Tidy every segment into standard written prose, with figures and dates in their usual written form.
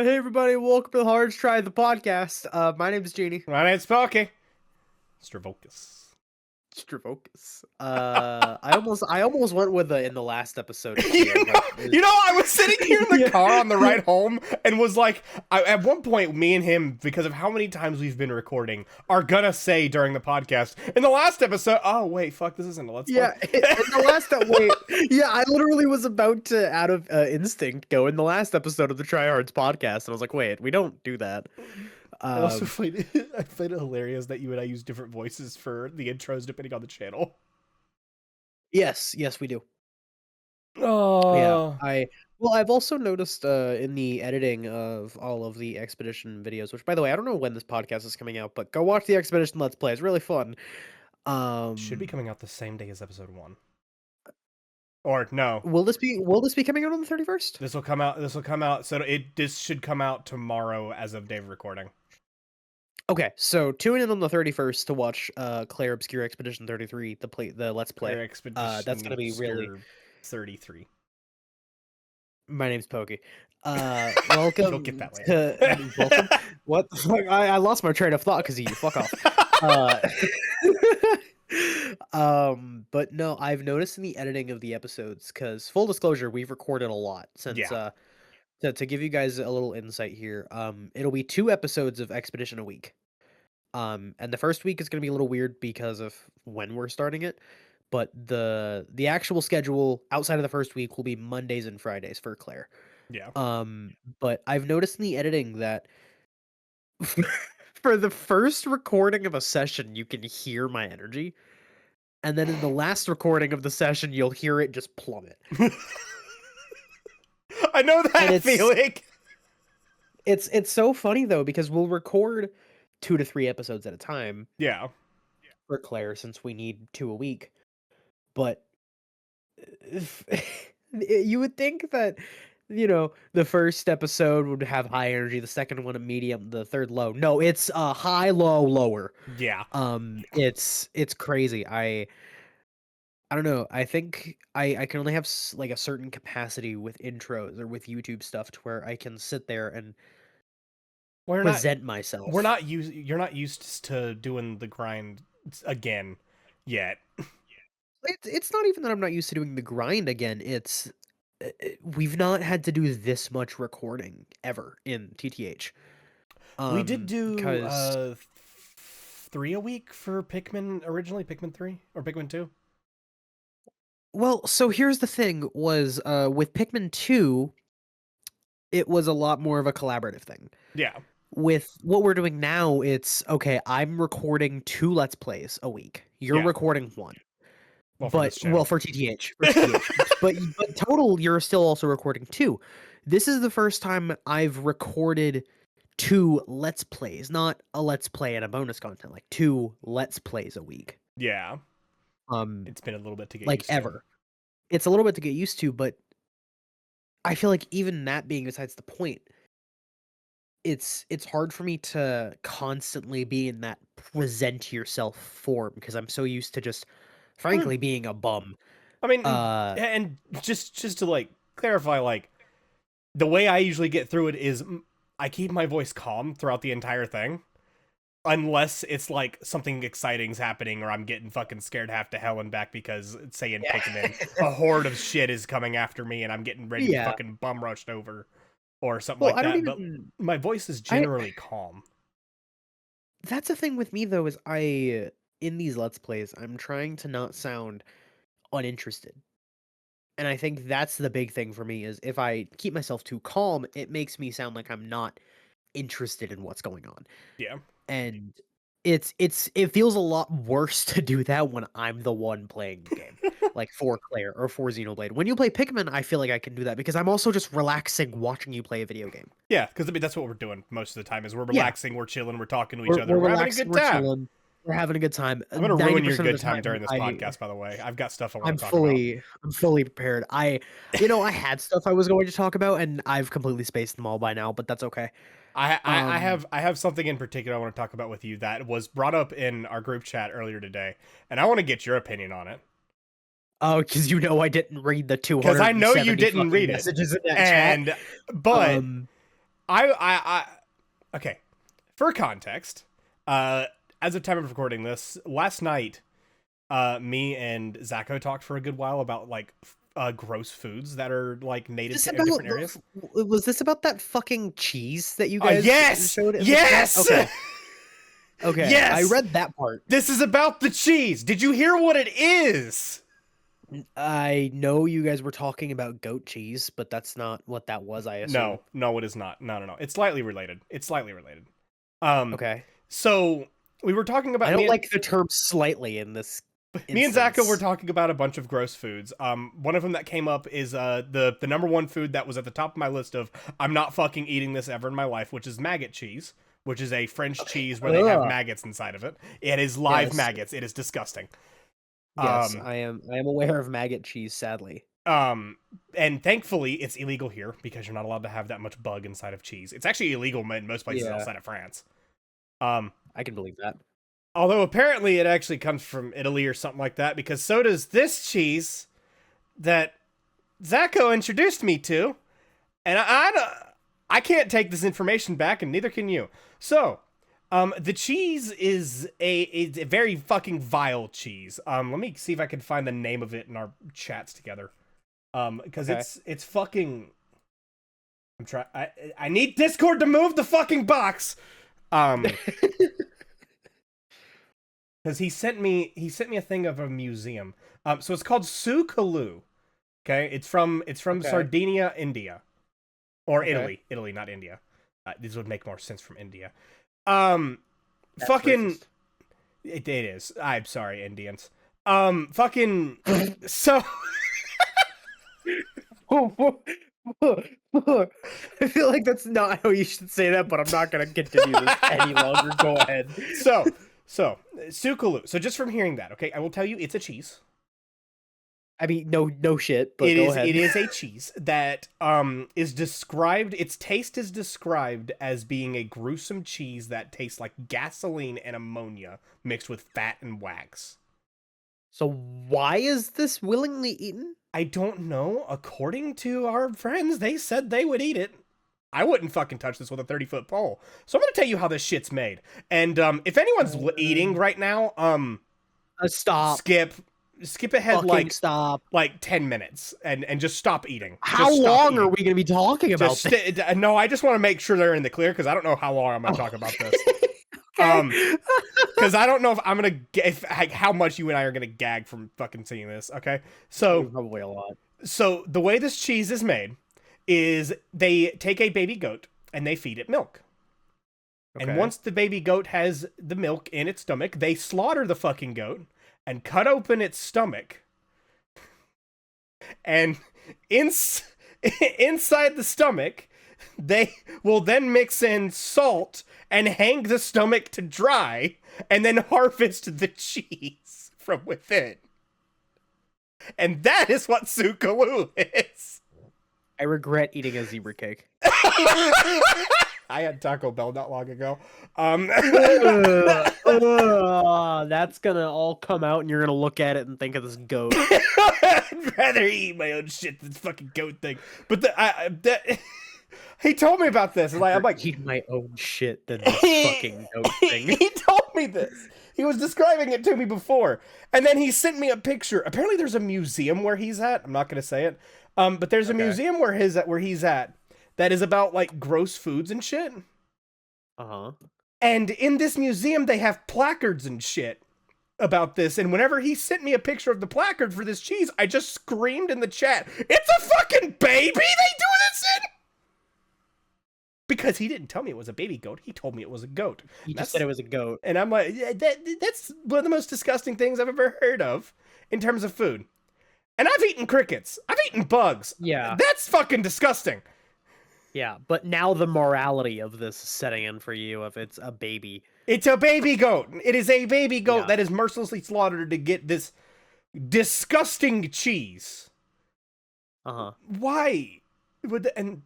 Hey everybody, welcome to the Hard Try the podcast. My name is Jeany. My name's Poky. Stravocus. Stravocus. I almost went with in the last episode of you, Theo, know, but I was sitting here in the yeah. car on the ride home and was like, at one point, me and him, because of how many times we've been recording, are gonna say during the podcast, in the last episode, oh wait, fuck, this isn't a Let's Play. Yeah, in the last I literally was about to, out of instinct, go in the last episode of the Tryhards podcast, and I was like, wait, we don't do that. I also find it hilarious that you and I use different voices for the intros depending on the channel. Yes, we do. Oh. Yeah, I've also noticed in the editing of all of the expedition videos, which by the way, I don't know when this podcast is coming out, but go watch the expedition Let's Play. It's really fun. Should be coming out the same day as episode 1. Or no. Will this be coming out on the 31st? This will come out so this should come out tomorrow as of day of recording. Okay, so tune in on the 31st to watch Claire Obscure Expedition 33, the Let's Play. Claire Expedition That's gonna be really 33. My name's Poky. Welcome You'll get that to welcome. What the fuck? I lost my train of thought because of you. Fuck off. But no, I've noticed in the editing of the episodes, because full disclosure, we've recorded a lot since to give you guys a little insight here. It'll be 2 episodes of Expedition a week. And the first week is gonna be a little weird because of when we're starting it. But the actual schedule outside of the first week will be Mondays and Fridays for Claire. Yeah. But I've noticed in the editing that for the first recording of a session, you can hear my energy. And then in the last recording of the session, you'll hear it just plummet. I know that feeling. It's so funny though, because we'll record 2 to 3 episodes at a time. Yeah. For Claire, since we need 2 a week. But you would think that, the first episode would have high energy, the second one a medium, the third low. No, it's high, low, lower. Yeah. It's crazy. I don't know. I think I can only have like a certain capacity with intros or with YouTube stuff to where I can sit there and present myself. You're not used to doing the grind again yet. It's not even that I'm not used to doing the grind again. It's we've not had to do this much recording ever in TTH. We did do 3 a week for Pikmin originally, Pikmin 3 or Pikmin 2. Well, so here's the thing: was with Pikmin 2, it was a lot more of a collaborative thing. Yeah. With what we're doing now, it's okay. I'm recording 2 Let's Plays a week. You're recording 1. Well, for TTH, but total, you're still also recording 2. This is the first time I've recorded 2 Let's Plays, not a Let's Play and a bonus content, like 2 Let's Plays a week. Yeah. It's been a little bit to get used to. It's a little bit to get used to, but I feel like even that being besides the point, it's hard for me to constantly be in that present yourself form because I'm so used to just frankly being a bum. I mean, and just to like clarify, like the way I usually get through it is I keep my voice calm throughout the entire thing, unless it's like something exciting's happening or I'm getting fucking scared half to hell and back because, say in Pikmin, a horde of shit is coming after me and I'm getting ready to fucking bum rushed over or something like that. But my voice is generally calm. That's the thing with me though, is in these Let's Plays, I'm trying to not sound uninterested. And I think that's the big thing for me, is if I keep myself too calm, it makes me sound like I'm not interested in what's going on. Yeah. And it feels a lot worse to do that when I'm the one playing the game. Like for Claire or for Xenoblade. When you play Pikmin, I feel like I can do that because I'm also just relaxing watching you play a video game. Yeah, because I mean that's what we're doing most of the time is we're relaxing, we're chilling, we're talking to each other, we're having a good time. We're having a good time. I'm gonna ruin your good time during this podcast, by the way. I've got stuff I want to talk about. I'm fully prepared. I had stuff I was going to talk about, and I've completely spaced them all by now, but that's okay. I have something in particular I want to talk about with you that was brought up in our group chat earlier today, and I want to get your opinion on it. Oh, because I didn't read the 200. Because I know you didn't read it. In that chat. Okay. For context, as of time of recording this, last night, me and Zacho talked for a good while about like gross foods that are like native This to about different areas. was this about that fucking cheese that you guys Yes, showed in the chat? yes, Okay. Okay, I yes. read that part. This is about the cheese. Did you hear what it is? I know you guys were talking about goat cheese, but that's not what that was, I assume. No, no, it is not. No, no, no. It's slightly related. It's slightly related. Um, Okay. so we were talking I about don't like the term slightly in this me and Zacho were instance. talking about a bunch of gross foods. One of them that came up is the number one food that was at the top of my list of I'm not fucking eating this ever in my life, which is maggot cheese, which is a French cheese where they have Ugh. maggots inside of it. It is live Yes. maggots. It is disgusting. Yes, Um, I am aware of maggot cheese, sadly. um, and thankfully it's illegal here because you're not allowed to have that much bug inside of cheese. It's actually illegal in most places Yeah, outside of France. Um, I can believe that. Although apparently it actually comes from Italy or something like that, because so does this cheese that Zacho introduced me to, and I can't take this information back, and neither can you. So, the cheese is a very fucking vile cheese. Let me see if I can find the name of it in our chats together. Because Okay. it's fucking. I'm trying. I need Discord to move the fucking box. Um. Because he sent me a thing of a museum. So it's called Sukalu. Okay, it's from Okay. Sardinia, India, or Okay. Italy, not India. This would make more sense from India. Um, That's fucking, racist. it is. I'm sorry, Indians. Fucking. So I feel like that's not how you should say that, but I'm not gonna continue this any longer. Go ahead. so Sukalu. So just from hearing that, okay, I will tell you, it's a cheese. I mean, no shit, but go It ahead. is a cheese that is described, its taste is described as being a gruesome cheese that tastes like gasoline and ammonia mixed with fat and wax. So why is this willingly eaten? I don't know. According to our friends, they said they would eat it. I wouldn't fucking touch this with a 30-foot pole. So I'm gonna tell you how this shit's made. And if anyone's eating right now, Stop. skip ahead Fucking stop. like 10 minutes and just stop eating. How Just stop long are eating. we gonna be talking about Just this? no, I just want to make sure they're in the clear because I don't know how long I'm gonna talk about this. Okay. Because I don't know if I'm gonna like how much you and I are gonna gag from fucking seeing this. Okay, so Probably a lot. the way this cheese is made is they take a baby goat and they feed it milk. And Okay. once the baby goat has the milk in its stomach, they slaughter the fucking goat and cut open its stomach. And inside the stomach, they will then mix in salt and hang the stomach to dry and then harvest the cheese from within. And that is what Sukalu is. I regret eating a zebra cake. I had Taco Bell not long ago. That's gonna all come out, and you're gonna look at it and think of this goat. I'd rather eat my own shit than this fucking goat thing. But he told me about this. And like, I'm like, Eat my own shit than this fucking goat thing. he told me this. He was describing it to me before, and then he sent me a picture. Apparently, there's a museum where he's at. I'm not gonna say it. But there's a museum where he's at that is about like gross foods and shit. Uh-huh. And in this museum, they have placards and shit about this. And whenever he sent me a picture of the placard for this cheese, I just screamed in the chat, "It's a fucking baby they do this in!" Because he didn't tell me it was a baby goat. He told me it was a goat. He just said it was a goat. And I'm like, yeah, that's one of the most disgusting things I've ever heard of in terms of food. And I've eaten crickets. I've eaten bugs. Yeah. That's fucking disgusting. Yeah, but now the morality of this is setting in for you if it's a baby. It's a baby goat. It is a baby goat that is mercilessly slaughtered to get this disgusting cheese. Uh-huh. Why would and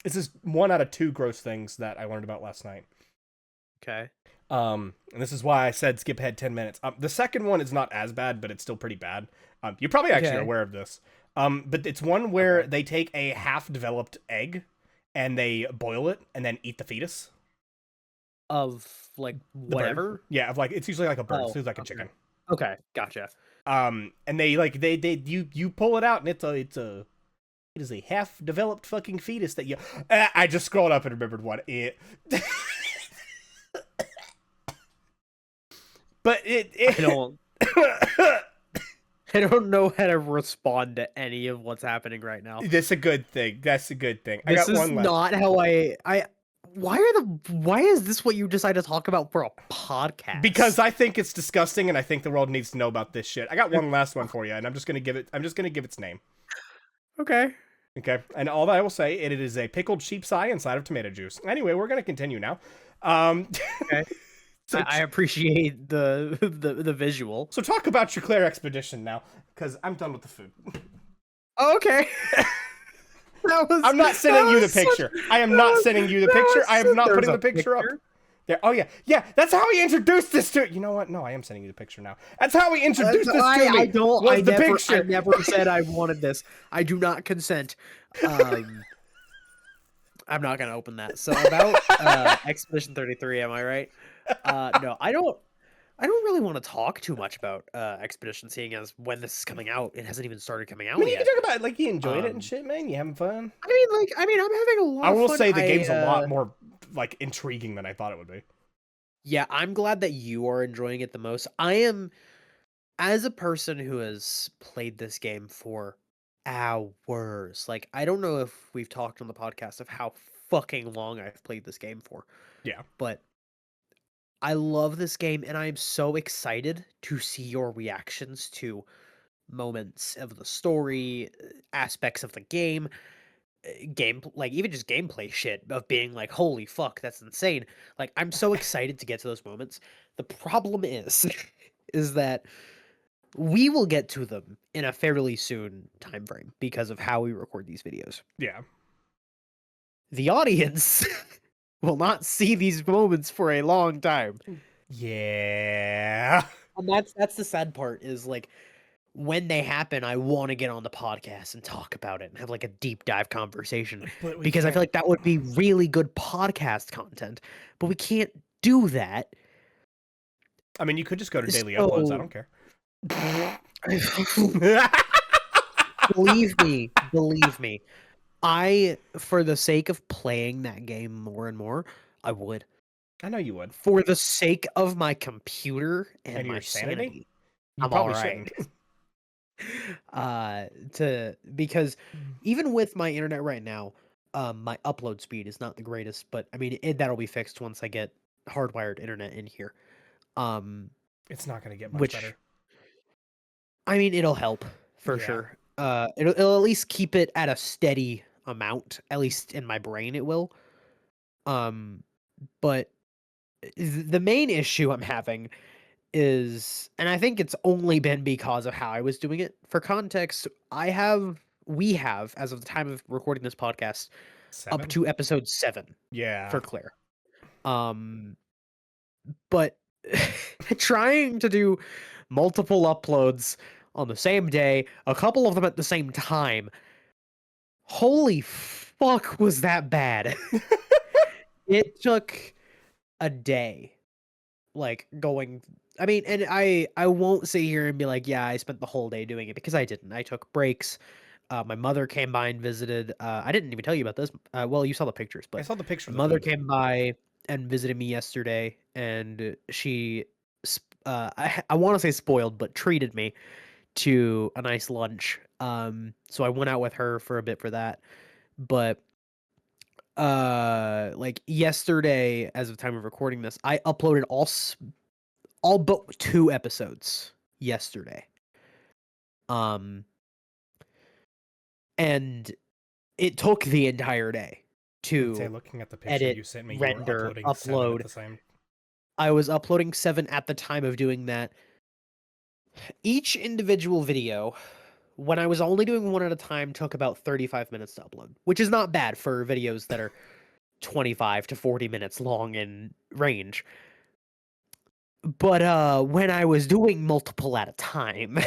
this is one out of two gross things that I learned about last night. Okay. And this is why I said skip ahead 10 minutes. The second one is not as bad, but it's still pretty bad. You probably actually are aware of this. But it's one where they take a half-developed egg and they boil it and then eat the fetus. Of, like, The bird. whatever? Yeah, of like it's usually like a bird. It's Oh, usually like a okay. chicken. Okay, gotcha. And they like they you pull it out and it is a half developed fucking fetus that you. I just scrolled up and remembered what it. But I don't I don't know how to respond to any of what's happening right now. that's a good thing. That's a good thing. I This got is one left. not how why is this what you decide to talk about for a Because podcast? I think it's disgusting and I think the world needs to know about this shit. I got one last one for you, and I'm just gonna give its name. Okay. Okay. And all that I will say, it is a pickled sheep's eye inside of tomato juice. Anyway, we're gonna continue now. Um Okay. so I appreciate the visual. so talk about your Claire expedition now, because I'm done with the food. Okay. I'm not sending you the picture. I am not sending you the picture. I am not There's putting a the picture up. picture. Yeah. Oh yeah. Yeah. That's how he introduced this to. You know what? No, I am sending you the picture now. That's how he introduced this to me. Was the picture? I never said I wanted this. I do not consent. I'm not gonna open that. So about Expedition 33, am I right? No, I don't really want to talk too much about Expedition, seeing as when this is coming out, it hasn't even started coming I out mean, you can yet. talk about it, like you enjoyed it and shit, man. You having fun? I mean, I'm having a lot I of will fun. say the game's a lot more like intriguing than I thought it would be. Yeah, I'm glad that you are enjoying it the most. I am, as a person who has played this game for hours. Like, I don't know if we've talked on the podcast of how fucking long I've played this game for, Yeah. but I love this game and I'm so excited to see your reactions to moments of the story, aspects of the game, like even just gameplay shit of being like, holy fuck, that's insane. Like, I'm so excited to get to those moments. The problem is, is that we will get to them in a fairly soon time frame because of how we record these videos. Yeah. The audience will not see these moments for a long time. Yeah. And that's the sad part is like when they happen, I want to get on the podcast and talk about it and have like a deep dive conversation But we because I can't. feel like that would be really good podcast content, but we can't do that. I mean, you could just go to daily uploads. I So don't care. believe me, I, for the sake of playing that game more and more, I would. I know you would. For the sake of my computer and And my your sanity? sanity, You I'm probably alright. shouldn't. Because even with my internet right now, my upload speed is not the greatest, but I mean, that'll be fixed once I get hardwired internet in here. It's not going to get much Which, better. I mean, it'll help for Yeah. sure. It'll at least keep it at a steady amount, at least in my brain it will. But the main issue I'm having is, and I think it's only been because of how I was doing it. For context, we have, as of the time of recording this podcast, up 7? to episode 7 Yeah. for Claire. But trying to do multiple uploads on the same day, a couple of them at the same time, holy fuck, was that bad? It took a day, like, going. I mean, and I won't sit here and be like, yeah, I spent the whole day doing it, because I didn't. I took breaks. My mother came by and visited. I didn't even tell you about this. Well, you saw the pictures, I but saw the picture my of the mother food. came by and visited me yesterday, and she, I want to say spoiled, but treated me to a nice lunch. So I went out with her for a bit for that. But like yesterday, as of time of recording this, I uploaded all but 2 episodes yesterday. And it took the entire day I'd say to looking at the picture edit, you sent me, you were render, uploading 7 at upload. the same. I was uploading 7 at the time of doing that. Each individual video, when I was only doing one at a time, took about 35 minutes to upload, which is not bad for videos that are 25 to 40 minutes long in range. But when I was doing multiple at a time,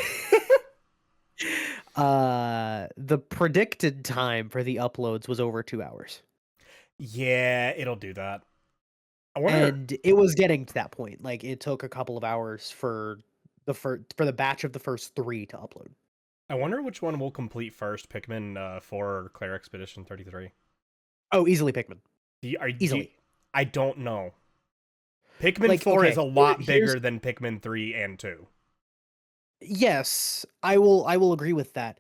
the predicted time for the uploads was over 2 hours. Yeah, it'll do that. I wonder. And it was getting to that point. Like, it took a couple of hours for the batch of the first 3 to upload. I wonder which one will complete first, Pikmin 4 or Claire Expedition 33. Oh, easily Pikmin. Do you, Easily. I don't know. Pikmin Like, 4 is okay, a lot here's bigger than Pikmin 3 and 2. yes, I will agree with that.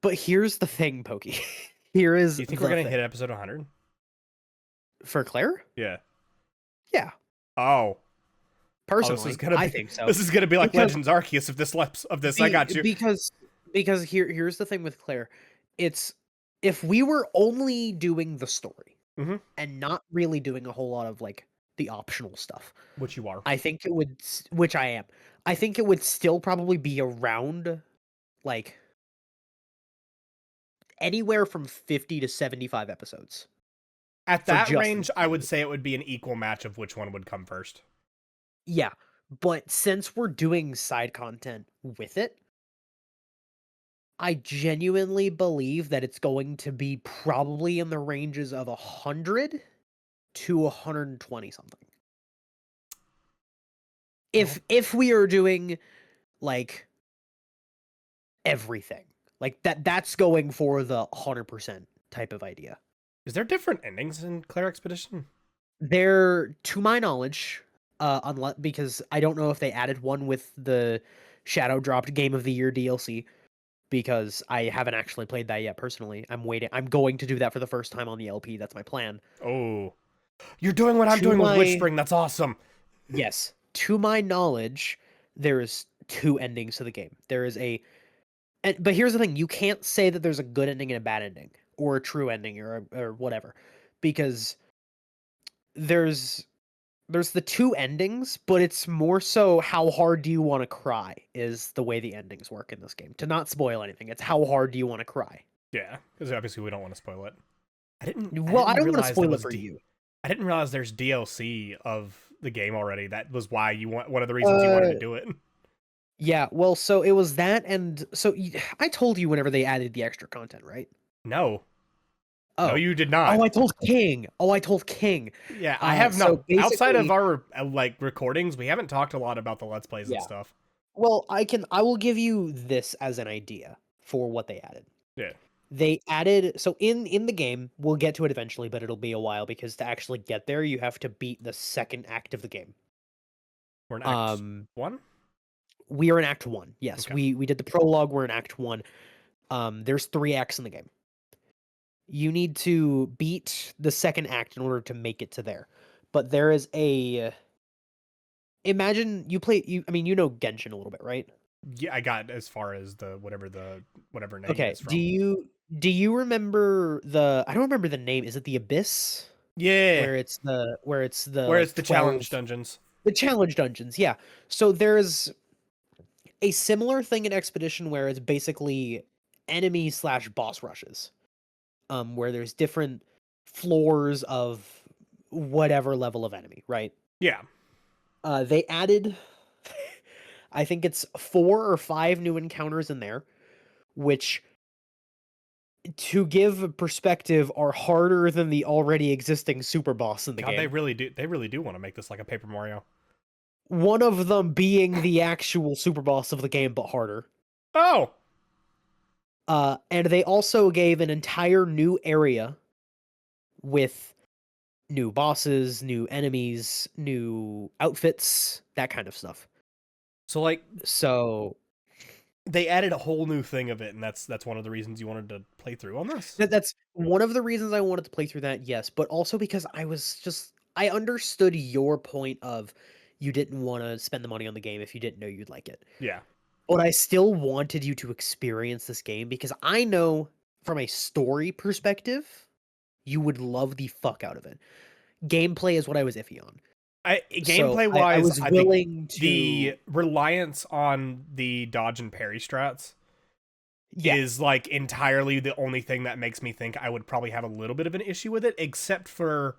But here's the thing, Pokey. Here is Do you think we're the gonna thing. hit episode 100? For Claire? Yeah. Yeah, Oh. Oh, this is personally, gonna I be think so. this is gonna be like Because Legends Arceus of this. I be got you. because because here's the thing with Claire. It's if we were only doing the story Mm-hmm. and not really doing a whole lot of, like, the optional stuff, Which you are. I think it would which I am. I think it would still probably be around, like, anywhere from 50 to 75 episodes At for that just the range, I would story. say it would be an equal match of which one would come first. Yeah, but since we're doing side content with it, I genuinely believe that it's going to be probably in the ranges of 100 to 120 something. Oh. If we are doing, like, everything. Like, that's going for the 100% type of idea. Is there different endings in Claire Expedition? There, to my knowledge, unless because I don't know if they added one with the Shadow dropped Game of the Year DLC, because I haven't actually played that yet personally. I'm waiting. I'm going to do that for the first time on the LP. That's my plan. Oh. You're doing what I'm To doing with my Witchspring. That's awesome. yes, to my knowledge, there is 2 endings to the game. There is a but here's the thing, you can't say that there's a good ending and a bad ending or a true ending or whatever, because there's there's the 2 endings, but it's more so how hard do you wanna cry is the way the endings work in this game. To not spoil anything, it's how hard do you wanna cry. Yeah, because obviously we don't want to spoil it. I Well, I didn't don't wanna realize there spoil it was for you. I didn't realize there's DLC of the game already. That was why you want one of the reasons you wanted to Uh, do it. yeah, well, so it was that and so I told you whenever they added the extra content, right? No. No, Oh. you did Oh, not. I told King. Oh, I told King. Yeah, I have So not. Outside of basically our like recordings, we haven't talked a lot about the Let's Plays and yeah. stuff. Well, I will give you this as an idea for what they added. Yeah, They added so in the game, we'll get to it eventually, but it'll be a while because to actually get there, you have to beat the second act of the game. we're in Act Um, 1. we are in Act 1. Yes, Okay. we did the prologue, we're in Act 1. There's 3 acts in the game. You need to beat the second act in order to make it to there. But there is a imagine you play you I mean, you know Genshin a little bit, right? Yeah, I got as far as the whatever name Okay, is from. do you remember the I don't remember the name, is it the Abyss? Yeah, Where it's the, where it's like, the challenge 12 dungeons. the challenge dungeons, yeah. So there's a similar thing in Expedition where it's basically enemy/boss rushes, where there's different floors of whatever level of enemy, right? Yeah. They added I think it's 4 or 5 new encounters in there, which, to give a perspective, are harder than the already existing super boss in the God, they game. really do. They really do want to make this like a Paper Mario. One of them being the actual super boss of the game, but harder. Oh, And they also gave an entire new area with new bosses, new enemies, new outfits, that kind of stuff. so like So they added a whole new thing of it, and that's one of the reasons you wanted to play through on this. that's one of the reasons I wanted to play through that, yes, but also because I understood your point of you didn't want to spend the money on the game if you didn't know you'd like it. Yeah, But I still wanted you to experience this game because I know from a story perspective, you would love the fuck out of it. Gameplay is what I was iffy on. I So gameplay I wise, was I think willing to the reliance on the dodge and parry strats yeah. is like entirely the only thing that makes me think I would probably have a little bit of an issue with it, except for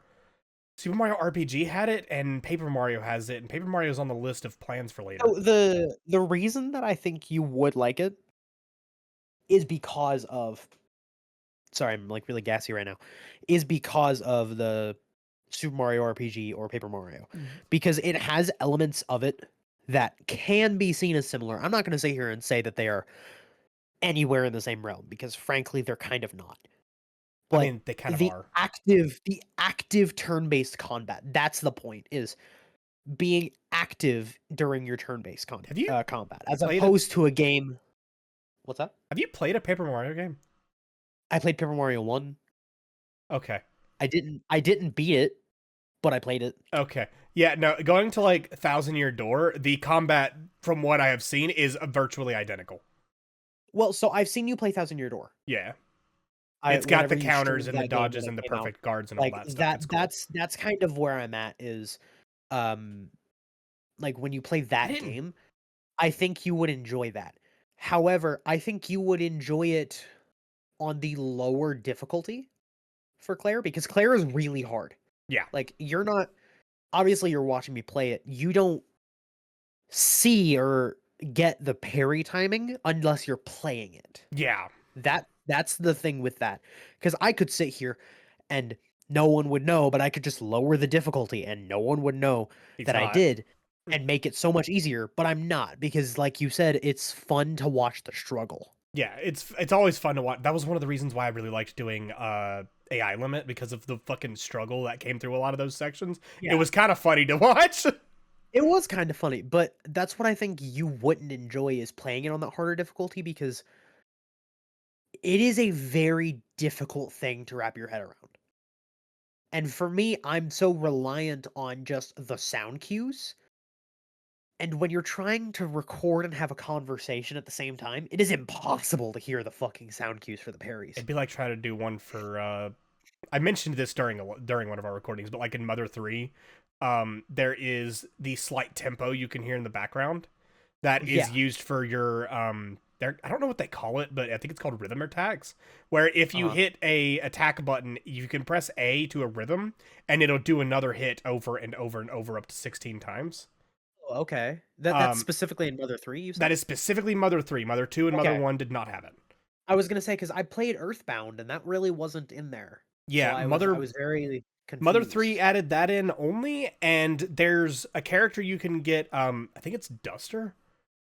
Super Mario RPG had it and Paper Mario has it, and Paper Mario's on the list of plans for later. So the reason that I think you would like it is because of sorry, I'm like really gassy right now, is because of the Super Mario RPG or Paper Mario, because it has elements of it that can be seen as similar. I'm not going to sit here and say that they are anywhere in the same realm because frankly they're kind of not. I But mean, they kind of the are. active turn-based combat, that's the point, is being active during your turn-based Have you combat as played a opposed to a game. What's that? Have you played a Paper Mario game? I played Paper Mario 1. Okay. I didn't beat it, but I played it. Okay. Yeah, no, going to like Thousand Year Door, the combat from what I have seen is virtually identical. Well, so I've seen you play Thousand Year Door. Yeah. I It's got whenever the you counters streamed and the that game when dodges it and the came out. perfect guards and all Like, that stuff. that It's cool. that's kind of where I'm at is, um, like, when you play I that didn't. game, I think you would enjoy that. However, I think you would enjoy it on the lower difficulty for Claire, because Claire is really hard. Yeah. Like, you're not obviously, you're watching me play it, you don't see or get the parry timing unless you're playing it. Yeah. That's the thing with that, because I could sit here and no one would know, but I could just lower the difficulty and no one would know He's that I not. did and make it so much easier, but I'm not because like you said, it's fun to watch the struggle. Yeah, it's always fun to watch. That was one of the reasons why I really liked doing AI limit because of the fucking struggle that came through a lot of those sections. It Yeah. was kind of funny to watch. It was kind of funny, but that's what I think you wouldn't enjoy is playing it on that harder difficulty because it is a very difficult thing to wrap your head around. And for me, I'm so reliant on just the sound cues. And when you're trying to record and have a conversation at the same time, it is impossible to hear the fucking sound cues for the parries. It'd be like trying to do one for I mentioned this during one of our recordings, but like in Mother 3, there is the slight tempo you can hear in the background that is Yeah. used for your there I don't know what they call it, but I think it's called rhythm attacks, where if you Uh-huh. hit a attack button, you can press A to a rhythm and it'll do another hit over and over and over up to 16 times. Oh, okay. That's Um specifically in Mother 3, you that said? is specifically Mother 3. Mother 2 and Mother Okay. 1 did not have it. I was gonna say because I played Earthbound and that really wasn't in there. So Yeah, I was very Mother 3 confused. added that in only, and there's a character you can get, I think it's Duster?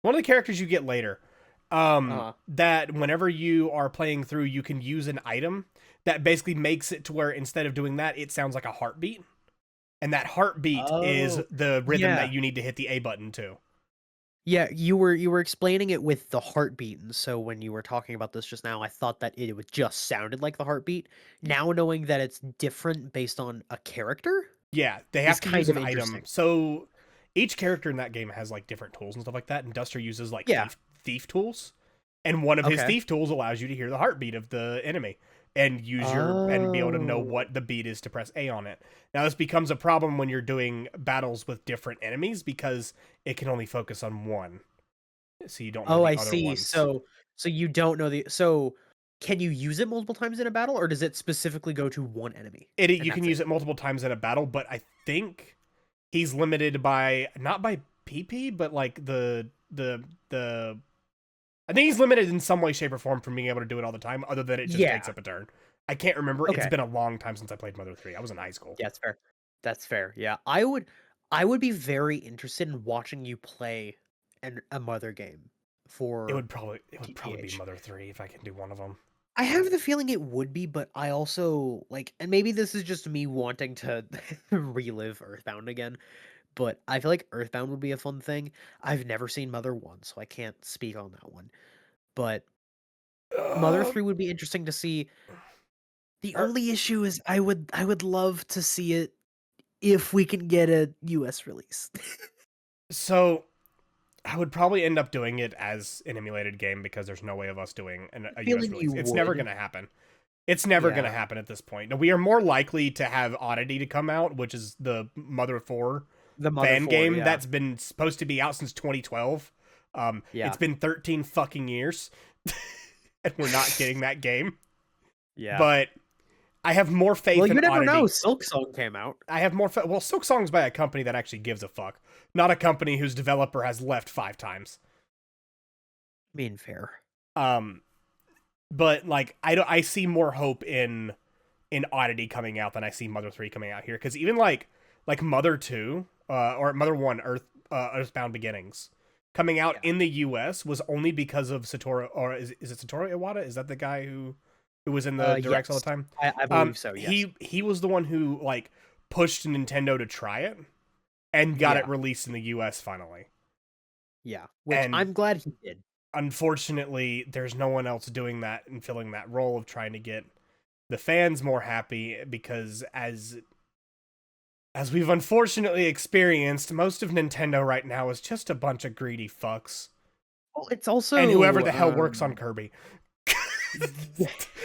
One of the characters you get later. Uh-huh. That whenever you are playing through, you can use an item that basically makes it to where instead of doing that, it sounds like a heartbeat. And that heartbeat is Oh, the rhythm that yeah. you need to hit the A button to. Yeah, you were explaining it with the heartbeat, and so when you were talking about this just now, I thought that it would just sounded like the heartbeat. Now knowing that it's different based on a character Yeah, they is have to use kind of an item. interesting. So each character in that game has like different tools and stuff like that, and Duster uses like Yeah. thief tools. And one of his Okay. thief tools allows you to hear the heartbeat of the enemy and be able to know Oh. what the beat is to press A on it. Now this becomes a problem when you're doing battles with different enemies because it can only focus on one. So you don't know Oh, the I other see. ones. So you don't know the so can you use it multiple times in a battle, or does it specifically go to one enemy It and you can that's use it? it multiple times in a battle, but I think he's limited by not by PP, but like the I think he's limited in some way, shape, or form from being able to do it all the time, other than it just takes Yeah. up a turn. I can't remember. It's Okay. been a long time since I played Mother 3. I was in high school. Yeah, that's fair. That's fair. Yeah. I would be very interested in watching you play a Mother game for It would probably be TTH. Mother 3 if I can do one of them. I have the feeling it would be, but I also like, and maybe this is just me wanting to relive Earthbound again, but I feel like Earthbound would be a fun thing. I've never seen Mother 1, so I can't speak on that one. But Mother Uh, 3 would be interesting to see. The er, only issue is I would love to see it if we can get a US release. so I would probably end up doing it as an emulated game because there's no way of us doing a US Feeling release. you It's never would. going to happen. It's never going to Yeah. happen at this point. Now, we are more likely to have Oddity to come out, which is the Mother 4 The Mother fan 4, game yeah. that's been supposed to be out since 2012. It's Yeah. been 13 fucking years, and we're not getting that game. Yeah. But I have more Well, faith in you never know, Oddity. Silk Song came out. I have more. Well, Silk Song's by a company that actually gives a fuck, not a company whose developer has left 5 times. I mean, fair. Um, But like I see more hope in Oddity coming out than I see Mother 3 coming out here, because even like Mother 2 or Mother 1 Earthbound Beginnings coming out Yeah. in the US was only because of Satoru, or is it Satoru Iwata? Is that the guy who was in the directs all Yes. the time? I believe so, yes. He was the one who like pushed Nintendo to try it and got it Yeah. released in the US finally. Yeah. Which And I'm glad he did. unfortunately, there's no one else doing that and filling that role of trying to get the fans more happy, because as we've unfortunately experienced, most of Nintendo right now is just a bunch of greedy fucks. Well, it's And whoever also, the hell works on Kirby.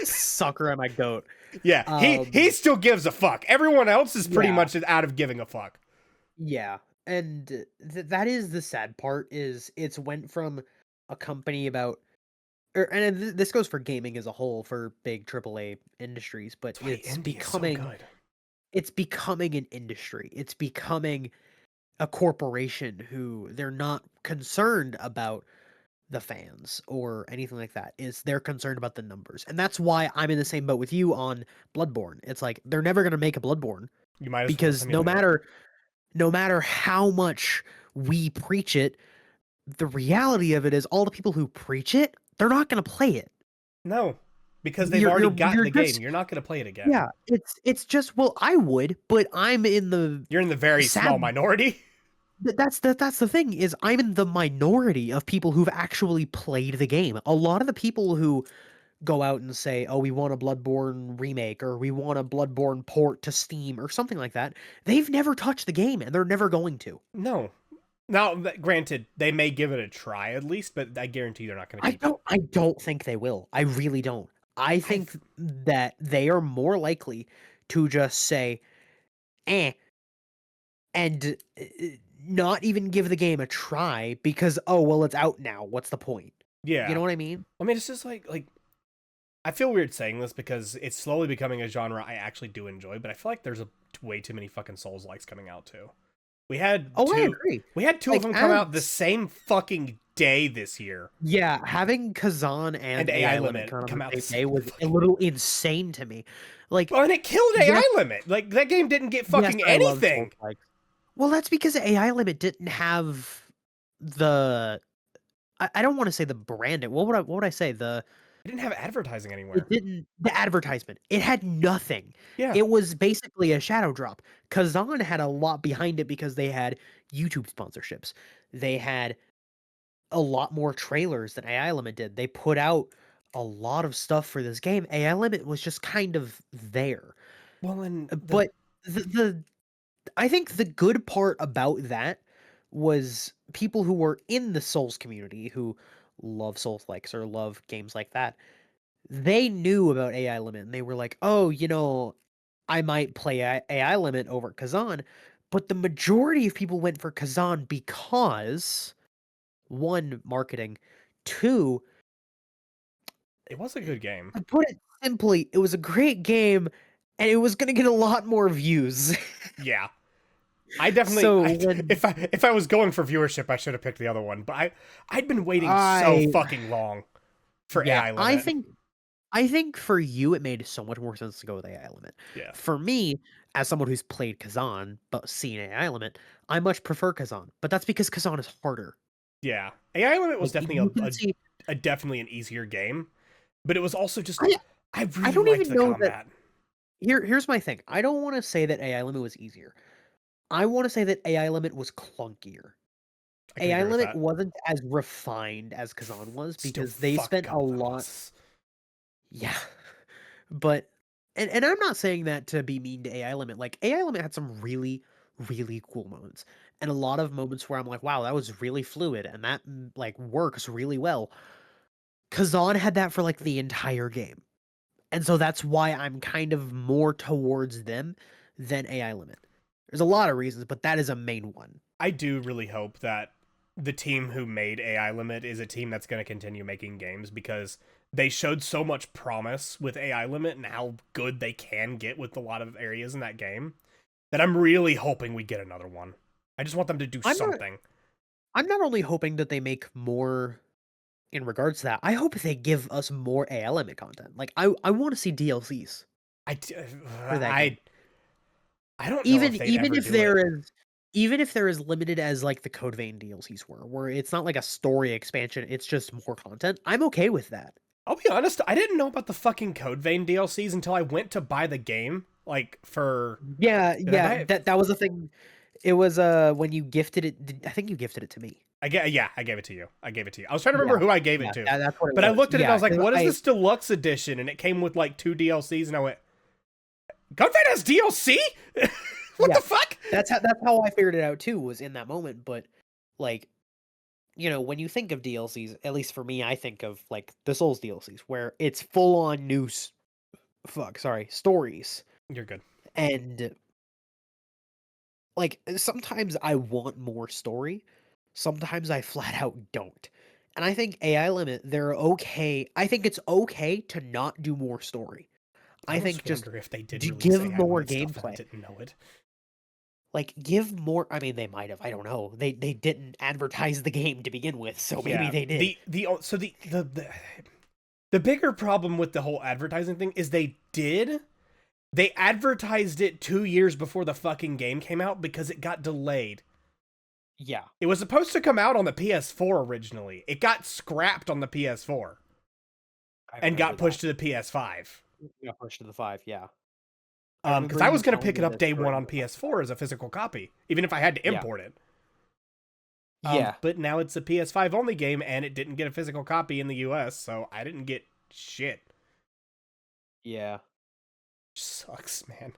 sucker at my goat. Yeah, he Um, still gives a fuck. Everyone else is pretty yeah. much out of giving a fuck. Yeah, and that is the sad part is it's went from a company about and this goes for gaming as a whole for big AAA industries, but That's why indie is so good. it's becoming an industry. It's becoming a corporation who they're not concerned about the fans or anything like that. Is they're concerned about the numbers. And that's why I'm in the same boat with you on Bloodborne. It's like they're never going to make a Bloodborne You might as well because simulate it. no matter how much we preach it, the reality of it is all the people who preach it, they're not going to play it. No, because they've already gotten You're the game. just You're not going to play it again. yeah, it's just well, I would, but I'm in the You're in the very sad small minority. that's the thing is I'm in the minority of people who've actually played the game. A lot of the people who go out and say, "Oh, we want a Bloodborne remake or we want a Bloodborne port to Steam or something like that." They've never touched the game and they're never going to. No. Now, granted, they may give it a try at least, but I guarantee they're not going to keep it. I don't think they will. I really don't. I think I've that they are more likely to just say, "Eh," and not even give the game a try because, oh, well, it's out now. What's the point? You Yeah. know what I mean? I mean, it's just like I feel weird saying this because it's slowly becoming a genre I actually do enjoy, but I feel like there's way too many fucking Souls likes coming out too. We had Oh, I two agree. we had two of Like, them come out the as same fucking day this year. yeah, having Kazan And and AI AI Limit Limit come out on come the out the same same day was a fucking. little insane to me. Like, Oh, and it killed yes, AI Limit. Like that game didn't get yes, fucking I love Souls anything. likes. Well, that's because AI Limit didn't have the I don't want to say the branding. What would I say? It didn't have advertising It anywhere. didn't the advertisement. It had nothing. Yeah. It was basically a shadow drop. Kazan had a lot behind it because they had YouTube sponsorships. They had a lot more trailers than AI Limit did. They put out a lot of stuff for this game. AI Limit was just kind of there. Well, and the But the I think the good part about that was people who were in the Souls community who love Souls likes or love games like that. They knew about AI Limit and they were like, "Oh, I might play AI Limit over Kazan." But the majority of people went for Kazan because one, marketing, two, it was a good game. to put it simply, it was a great game and it was going to get a lot more views. Yeah. I definitely So when if I was going for viewership, I should have picked the other one. But I'd been waiting so I fucking long for yeah, AI Limit. I think for you it made so much more sense to go with AI Limit. Yeah. For me, as someone who's played Kazan but seen AI Limit, I much prefer Kazan. But that's because Kazan is harder. Yeah. AI Limit was Like definitely you can see a definitely an easier game, but it was also just I I I really don't liked even the know that combat. here's my thing. I don't want to say that AI Limit was easier. I want to say that AI Limit was clunkier. I can AI agree with Limit that. wasn't as refined as Kazan was Still because they fucked spent a up though. lot. Yeah. But and I'm not saying that to be mean to AI Limit. Like AI Limit had some really really cool moments and a lot of moments where I'm like, wow, that was really fluid and that like works really well. Kazan had that for like the entire game. And so that's why I'm kind of more towards them than AI Limit. There's a lot of reasons, but that is a main one. I do really hope that the team who made AI Limit is a team that's going to continue making games, because they showed so much promise with AI Limit and how good they can get with a lot of areas in that game, that I'm really hoping we get another one. I just want them to do I'm not something. I'm not only hoping that they make more in regards to that, I hope they give us more AI limit content. Like, I wanna see DLCs I d for that game. I don't know if Even they'd even ever if do it. they're as limited as, like, the Code Vein DLCs were, where it's not like a story expansion, it's just more content, I'm okay with that. I'll be honest, I didn't know about the fucking Code Vein DLCs until I went to buy the game, like, for Yeah, did I yeah, buy it? that was the thing. It was, when you gifted it I think you gifted it to me. Yeah, I gave it to you. I gave it to you. I was trying to Yeah, remember who I gave it yeah, to. that's what it But I was. looked at it and I Yeah, was like, because what is this deluxe edition? And it came with like 2 DLCs and I went, Code Vein has DLC? What yeah, the fuck? that's how I figured it out too, was in that moment, but, like, when you think of DLCs, at least for me, I think of, like, the Souls DLCs, where it's full on new stories, You're good. and, like, sometimes I want more story, sometimes I flat out don't, and I think AI Limit, I think it's okay to not do more story. I I think almost just wonder if they did d release give AI more limit stuff and I gameplay. didn't know it. Like, give more. I mean, they might have, I don't know. They didn't advertise the game to begin with, so maybe Yeah. they did. So the bigger problem with the whole advertising thing is they advertised it 2 years before the fucking game came out because it got delayed. Yeah, It was supposed to come out on the PS4 originally. It got scrapped on the PS4 I and remember got that. pushed to the PS5. Yeah, pushed to the 5, yeah. I remember Because I you was gonna telling pick me it up this day one during on the talk. PS4 as a physical copy, even if I had to Yeah. import it. Yeah, But now it's a PS5 only game, and it didn't get a physical copy in the US, so I didn't get shit. yeah. Sucks, man.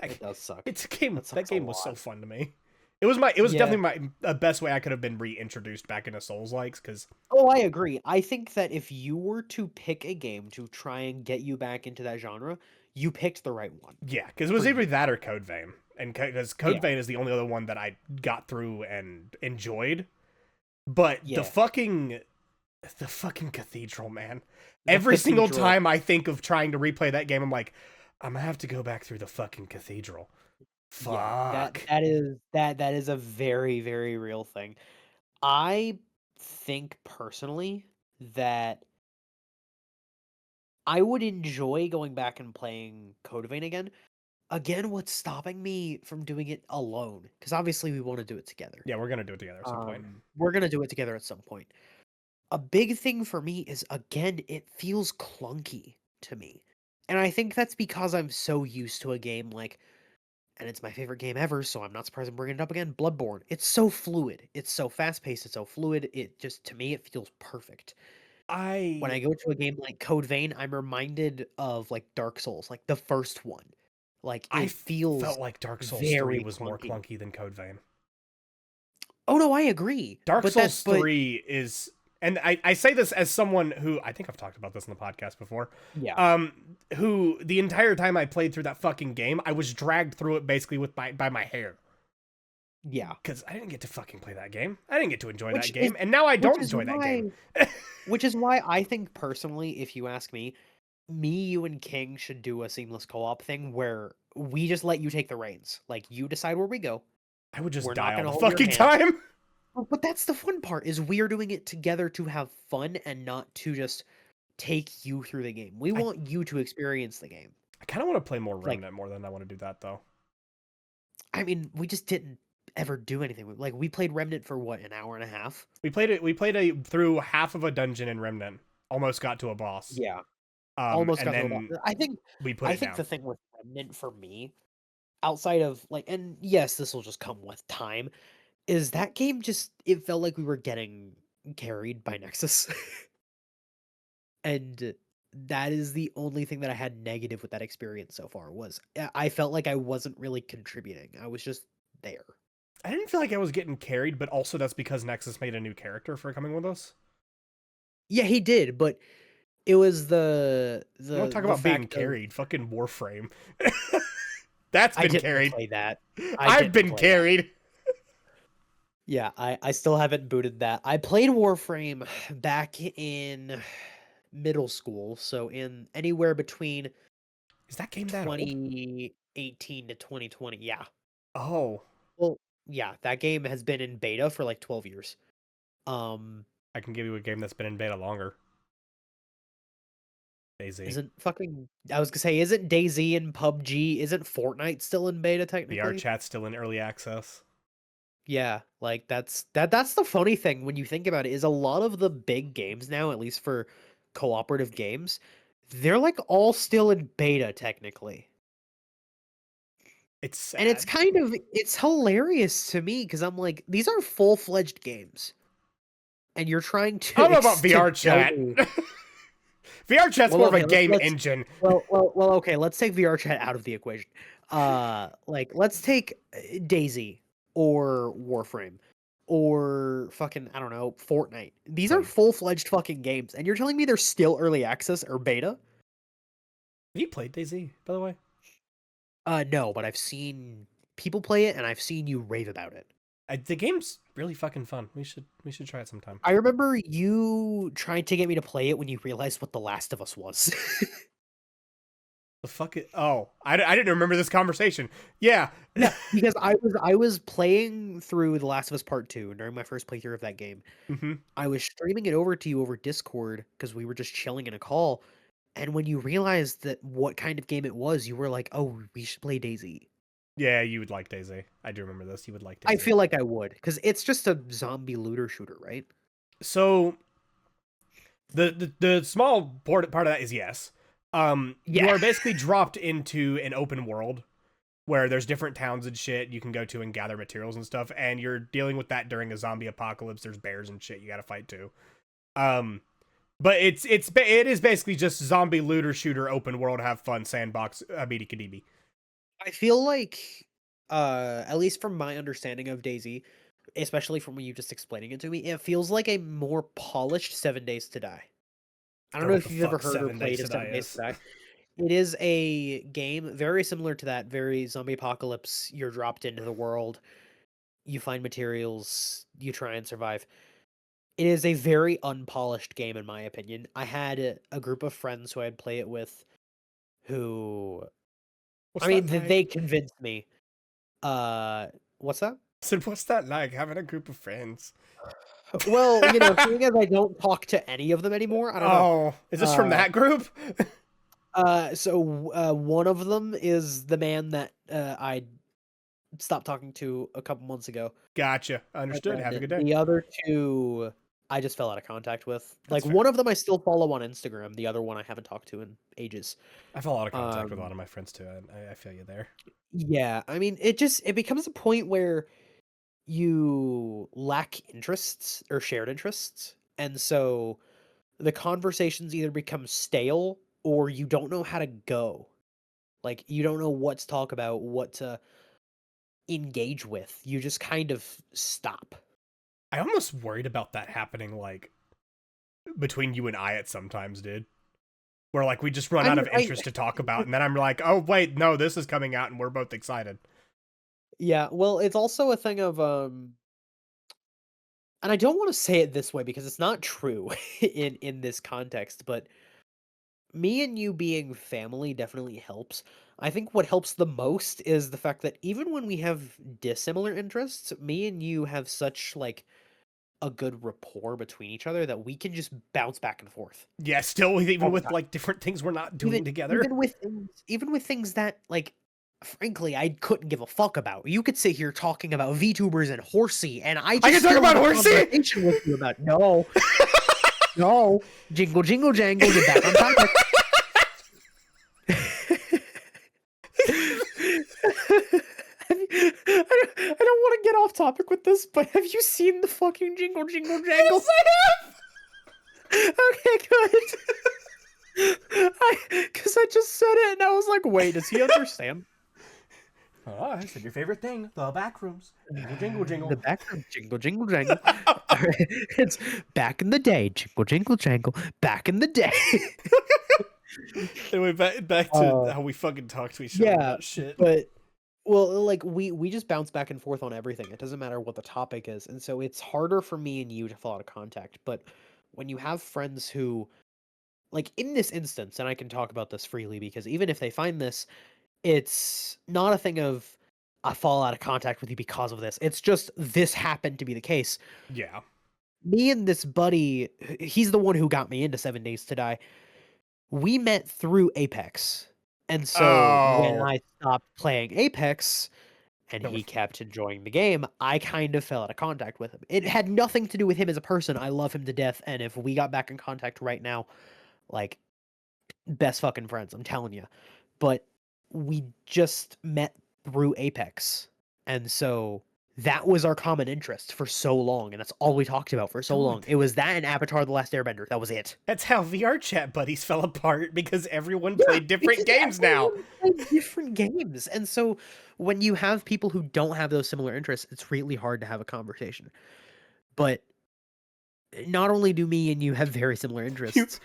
It does suck. It's a game. That That sucks a game was so lot. fun to me. It was Yeah. definitely my best way I could have been reintroduced back into Souls likes because Oh, I agree. I think that if you were to pick a game to try and get you back into that genre, you picked the right one yeah, because it for was either you. that or Code Vein, and because Code Yeah, Vein is the only other one that I got through and enjoyed. But yeah. the fucking cathedral, man. The Every single cathedral. time I think of trying to replay that game, I'm like, I'm gonna have to go back through the fucking cathedral. Yeah, that Fuck. that is that is a very, very real thing. I think personally that I would enjoy going back and playing Code Vein again. Again, what's stopping me from doing it alone? Because obviously we want to do it together. Yeah, we're gonna do it together at some point. We're gonna do it together at some point. A big thing for me is, again, it feels clunky to me. And I think that's because I'm so used to a game like, and it's my favorite game ever, so I'm not surprised I'm bringing it up again, Bloodborne. It's so fluid. It's so fast-paced, it's so fluid. It just, to me, it feels perfect. When I I go to a game like Code Vein, I'm reminded of, like, Dark Souls, like, the first one. Like, I it feels felt like Dark Souls 3 very was more clunky. clunky than Code Vein. Oh, no, I agree. Dark But Souls but 3 is, and I say this as someone who, I think I've talked about this in the podcast before, yeah, who the entire time I played through that fucking game, I was dragged through it basically with by my hair. yeah. Because I didn't get to fucking play that game. I didn't get to enjoy that Which is game, and now I which don't is enjoy that why game. which is why I think personally, if you ask me, you and King should do a seamless co-op thing where we just let you take the reins. Like, you decide where we go. I would just We're die not all gonna the hold your fucking hand. time. But that's the fun part, is we're doing it together to have fun and not to just take you through the game. We I, want you to experience the game. I kind of want to play more Like, Remnant more than I want to do that, though. I mean, we just didn't ever do anything. Like, we played Remnant for what, an hour and a half? We played through half of a dungeon in Remnant. Almost got to a boss. Yeah. Almost And got to a boss. then we put I it think down. the thing with Remnant for me, outside of, like, and yes, this will just come with time, is that game just, it felt like we were getting carried by Nexus. And that is the only thing that I had negative with that experience so far, was I felt like I wasn't really contributing. I was just there. I didn't feel like I was getting carried, but also that's because Nexus made a new character for coming with us. Yeah, he did, but it was You want to talk the about being fact of, carried? Fucking Warframe. That's I been didn't carried. play that. I I've didn't been play that. carried. Yeah, I still haven't booted that. I played Warframe back in middle school, so in anywhere between Is that game that old? 2018 to 2020. Yeah. Oh, Well, yeah, that game has been in beta for like 12 years. I can give you a game that's been in beta longer. DayZ. Isn't fucking I was gonna say, isn't DayZ and PUBG, isn't Fortnite still in beta VR technically? chat's still in early access. Yeah, like that's the funny thing when you think about it, is a lot of the big games now, at least for cooperative games, they're like all still in beta technically. It's And sad. it's hilarious to me because I'm like, these are full-fledged games. And you're trying I to don't know about to VR tell chat. me, VR chat's well, more of a okay, game engine. okay, let's take VR chat out of the equation. Like, let's take DayZ or Warframe or fucking, I don't know, Fortnite. These are Have full-fledged fucking games, and you're telling me they're still early access or beta? you played DayZ, by the way? No, but I've seen people play it, and I've seen you rave about it. The game's really fucking fun. We should try it sometime. I remember you trying to get me to play it when you realized what The Last of Us was. The fuck it. Oh, I didn't remember this conversation. Yeah. Yeah, because I was playing through The Last of Us Part 2 during my first playthrough of that game. hmm I was streaming it over to you over Discord because we were just chilling in a call, and when you realized that what kind of game it was, you were like, "Oh, we should play DayZ." Yeah, you would like DayZ. I do remember this. You would like I DayZ. feel like I would, because it's just a zombie looter shooter, right? So the small part of that is yes. You Yeah. are basically dropped into an open world where there's different towns and shit you can go to and gather materials and stuff, and you're dealing with that during a zombie apocalypse. There's bears and shit you got to fight too. Um, but it is basically just zombie looter shooter open world have fun sandbox abidi kadibi. I feel like, at least from my understanding of DayZ, especially from when you just explaining it to me, it feels like a more polished 7 Days to Die. I I don't don't know know what if the you've ever fuck heard or 7 Days played to of Die 7 Days to is. Die. It is a game very similar to that, very zombie apocalypse. You're dropped into the world, you find materials, you try and survive. It is a very unpolished game, in my opinion. I had a group of friends who I'd play it with who, I What's mean, that they like? convinced me. Uh, what's that? I said, what's that like having a group of friends? Well, seeing as I don't talk to any of them anymore, I don't know. Oh, is this from Uh, that group? one of them is the man that I stopped talking to a couple months ago. Gotcha. And Understood. Have a then good day. the other 2, I just fell out of contact with. That's Like, one fair. of them I still follow on Instagram, the other one I haven't talked to in ages. I have a lot of contact with a Um, lot of my friends too. I feel you there. yeah, I mean, it becomes a point where you lack interests or shared interests, and so the conversations either become stale or you don't know how to go. Like, you don't know what to talk about, what to engage with. You just kind of stop. I almost worried about that happening, like between you and I at sometimes, dude. Where like we just run I out mean, of interest to talk about, and then I'm like, oh wait, no, this is coming out, and we're both excited. yeah, well, it's also a thing of, and I don't wanna say it this way because it's not true in this context, but me and you being family definitely helps. I think what helps the most is the fact that even when we have dissimilar interests, me and you have such, like, a good rapport between each other that we can just bounce back and forth Yeah, still even all the with time. like different things we're not Even doing together. even with things that, like, frankly, I couldn't give a fuck about. You could sit here talking about VTubers and Horsey, and I I can just talk still about have a horsey. conversation with you about no, no, jingle jingle jangle, get back on topic. I don't want to get off topic with this, but have you seen the fucking jingle jingle jangle? Yes, I Okay, good. Because I just said it and I was like, wait, does he understand? have. Oh, I said your favorite thing, the back rooms. Jingle, jingle, The jingle. background jingle jingle jangle. Alright, it's back in the day, jingle jingle jangle, back in the day. Anyway, back to Uh, how we fucking talk to each other yeah, about shit. but well, like we just bounce back and forth on everything. It doesn't matter what the topic is, and so it's harder for me and you to fall out of contact. But when you have friends who, like in this instance, and I can talk about this freely because even if they find this, it's not a thing of I fall out of contact with you because of this. It's just this happened to be the case. Yeah. me and this buddy, he's the one who got me into 7 Days to Die. We met through Apex, and so when Oh, I stopped playing Apex and that he was kept enjoying the game, I kind of fell out of contact with him. It had nothing to do with him as a person. I love him to death, and if we got back in contact right now, like, best fucking friends, I'm telling you. But we just met through Apex, and so that was our common interest for so long, and that's all we talked about for so long. dude. It was that and Avatar: The Last Airbender. That was it. That's how VR chat buddies fell apart because everyone Yeah, played different because games now. everyone plays different games, and so when you have people who don't have those similar interests, it's really hard to have a conversation. But not only do me and you have very similar You, interests,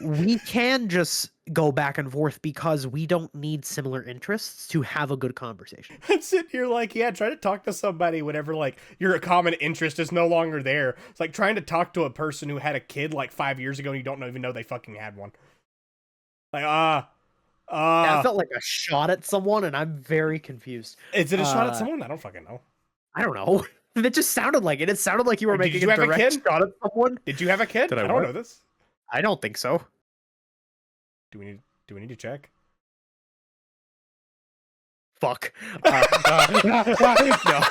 we can just go back and forth because we don't need similar interests to have a good conversation. I'm sitting here like, yeah, try to talk to somebody whenever like your common interest is no longer there. It's like trying to talk to a person who had a kid like 5 years ago and you don't even know they fucking had one. Like, That uh, felt like a shot at someone, and I'm very confused. is it a shot at Uh, someone? I don't fucking know. I don't know. It just sounded like it. It sounded like you were Did making a you have a direct kid? shot at someone. Did you have a kid? Did I I don't what? know this. I don't think so. Do we need to check? Fuck. No.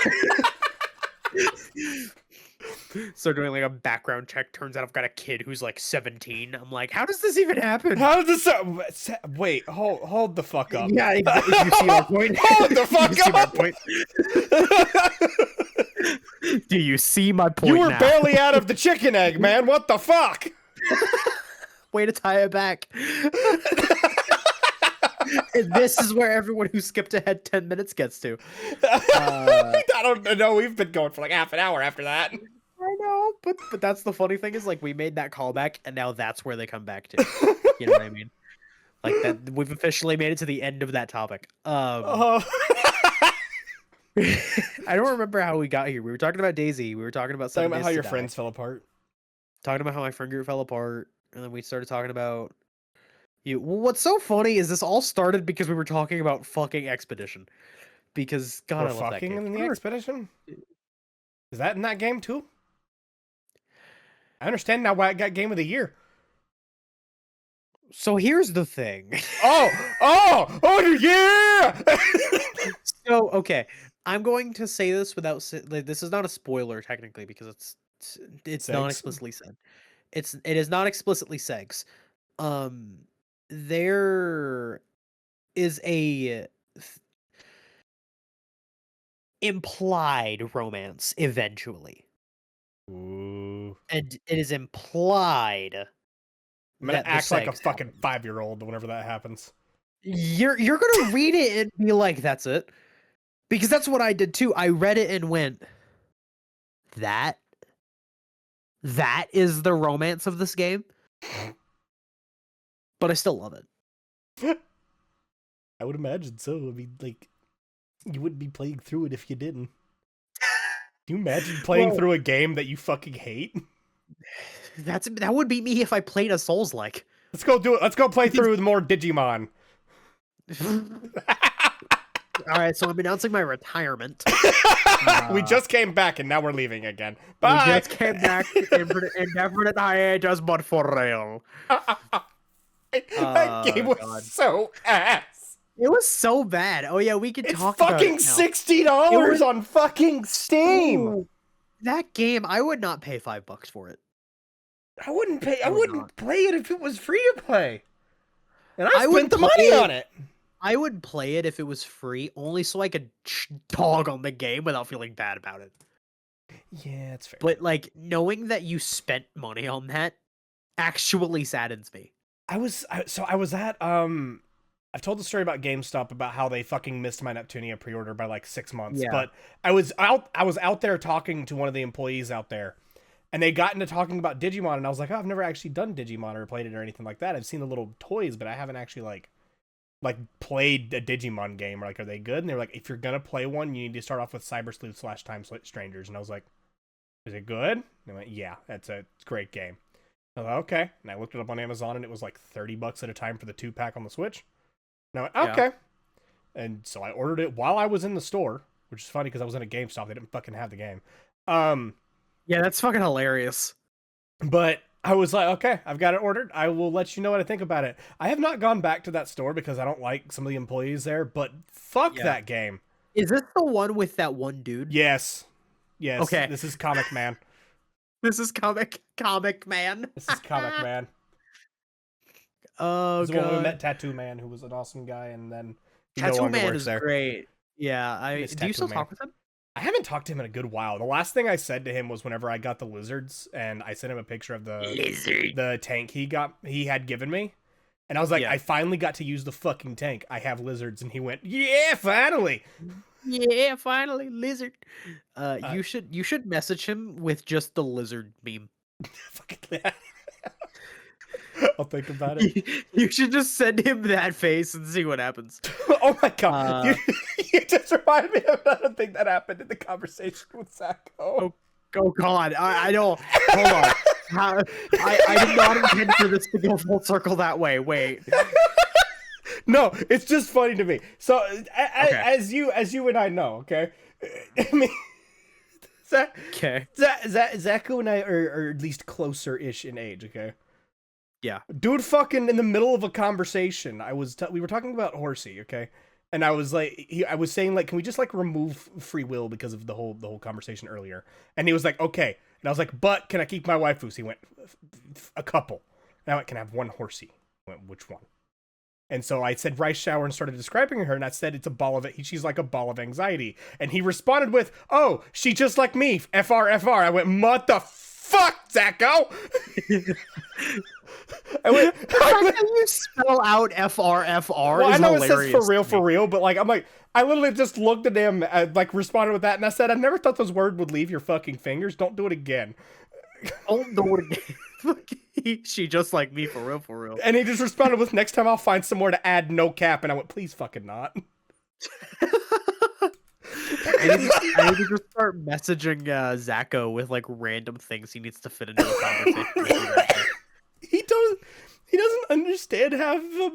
So doing like a background check, turns out I've got a kid who's like 17. I'm like, how does this even happen? How does this? Wait, hold the fuck up. Yeah, you see my point? Hold the Do you fuck see my up. point? Do you see my point You were now? barely out of the chicken egg, man. What the fuck? Way to tie it back. And this is where everyone who skipped ahead 10 minutes gets to. I don't know. We've been going for like half an hour after that. I know, but that's the funny thing is like we made that callback and now that's where they come back to. You know what I mean? Like that we've officially made it to the end of that topic. Oh. I don't remember how we got here. We were talking about Daisy. We were talking about Talking 7 about Days how to your Die. friends fell apart. Talking about how my friend group fell apart, and then we started talking about you. Well, what's so funny is this all started because we were talking about fucking Expedition. Because God, We're I love that fucking game. in the expedition? Is that in that game too? I understand now why it got Game of the Year. So here's the thing. Oh, yeah! So okay, I'm going to say this without like, this is not a spoiler technically because it's not Sex. explicitly said. It is not explicitly sex. Um, there is a implied romance eventually. Ooh. And it is implied I'm gonna that the act like a sex fucking happens. 5-year-old whenever that happens. You're gonna read it and be like, "That's it," because that's what I did too. I read it and went, "That that is the romance of this game," but I still love it. I would imagine so. I mean, like, you wouldn't be playing through it if you didn't. Can you imagine playing Well, through a game that you fucking hate? that would be me if I played a Souls like. Let's go do it. Let's go play through more Digimon. All right, so I'm announcing my retirement. We just came back and now we're leaving again. We Bye. just came back indefinite hiatus, but for real. That game was God. so ass. It was so bad. Oh yeah, we could It's talk about fucking it now. $60 on fucking Steam. Ooh, that game, I would not pay $5 for it. I wouldn't pay. I I would not. wouldn't play it if it was free to play. And I I spent would the play money it. on it. I would play it if it was free, only so I could dog on the game without feeling bad about it. Yeah, it's fair. But like knowing that you spent money on that actually saddens me. I was at I've told the story about GameStop about how they fucking missed my Neptunia pre-order by like 6 months. Yeah. But I was out there talking to one of the employees out there, and they got into talking about Digimon, and I was like, oh, I've never actually done Digimon or played it or anything like that. I've seen the little toys, but I haven't actually like played a Digimon game. Or like, are they good? And they were like, if you're gonna play one, you need to start off with Cyber Sleuth / Time Strangers. And I was like, is it good? And they went, yeah, it's a great game. I was like, okay. And I looked it up on Amazon, and it was like $30 at a time for the 2-pack on the Switch. And I went, okay. Yeah. And so I ordered it while I was in the store, which is funny because I was in a GameStop. They didn't fucking have the game. Yeah, that's fucking hilarious. But I was like, okay, I've got it ordered. I will let you know what I think about it. I have not gone back to that store because I don't like some of the employees there, but fuck Yeah. that game. Is this the one with that one dude? Yes. Yes, Okay. this is Comic Man. This is Comic Man. This is Comic Man. Oh This is the one where we god. met Tattoo Man, who was an awesome guy, and then he no Tattoo longer Man works is there. great. Yeah, I Miss do you Tattoo still Man. talk with him? I haven't talked to him in a good while. The last thing I said to him was whenever I got the lizards, and I sent him a picture of Lizard. the tank he had given me. And I was like, Yeah. I finally got to use the fucking tank. I have lizards. And he went, yeah, finally. Yeah, finally, lizard. Uh, You should message him with just the lizard meme. fucking, I'll think about it. You should just send him that face and see what happens. Oh my god. Uh, You just reminded me of another thing that happened in the conversation with Zacho. oh, oh god, I don't. Hold on. I did not intend for this to go full circle that way. Wait. No, it's just funny to me. So, Okay. as you and I know, okay? I mean, Zach, Okay. Zacho and I are at least closer-ish in age, okay? Yeah. Dude, fucking in the middle of a conversation, we were talking about Horsey, okay? And I was like, I was saying like, can we just like remove free will because of the whole conversation earlier? And he was like, okay. And I was like, but can I keep my waifus? He went, a couple. And I went, can I have one Horsey? I went, which one? And so I said rice shower and started describing her, and I said it's a ball of it. She's like a ball of anxiety. And he responded with, oh, she's just like me, FR. I went, what the fuck, Zacho? I went, How can you spell out FRFR well, I is know it hilarious. says for real, but like, I'm like, I literally just looked at him, like responded with that, and I said, I never thought those words would leave your fucking fingers. Don't do it again. Don't do it again. She just like me, for real, for real. And he just responded with, next time I'll find some more to add no cap. And I went, please fucking not. I need to just start messaging Zacho with like random things he needs to fit into a conversation. He doesn't understand half of them.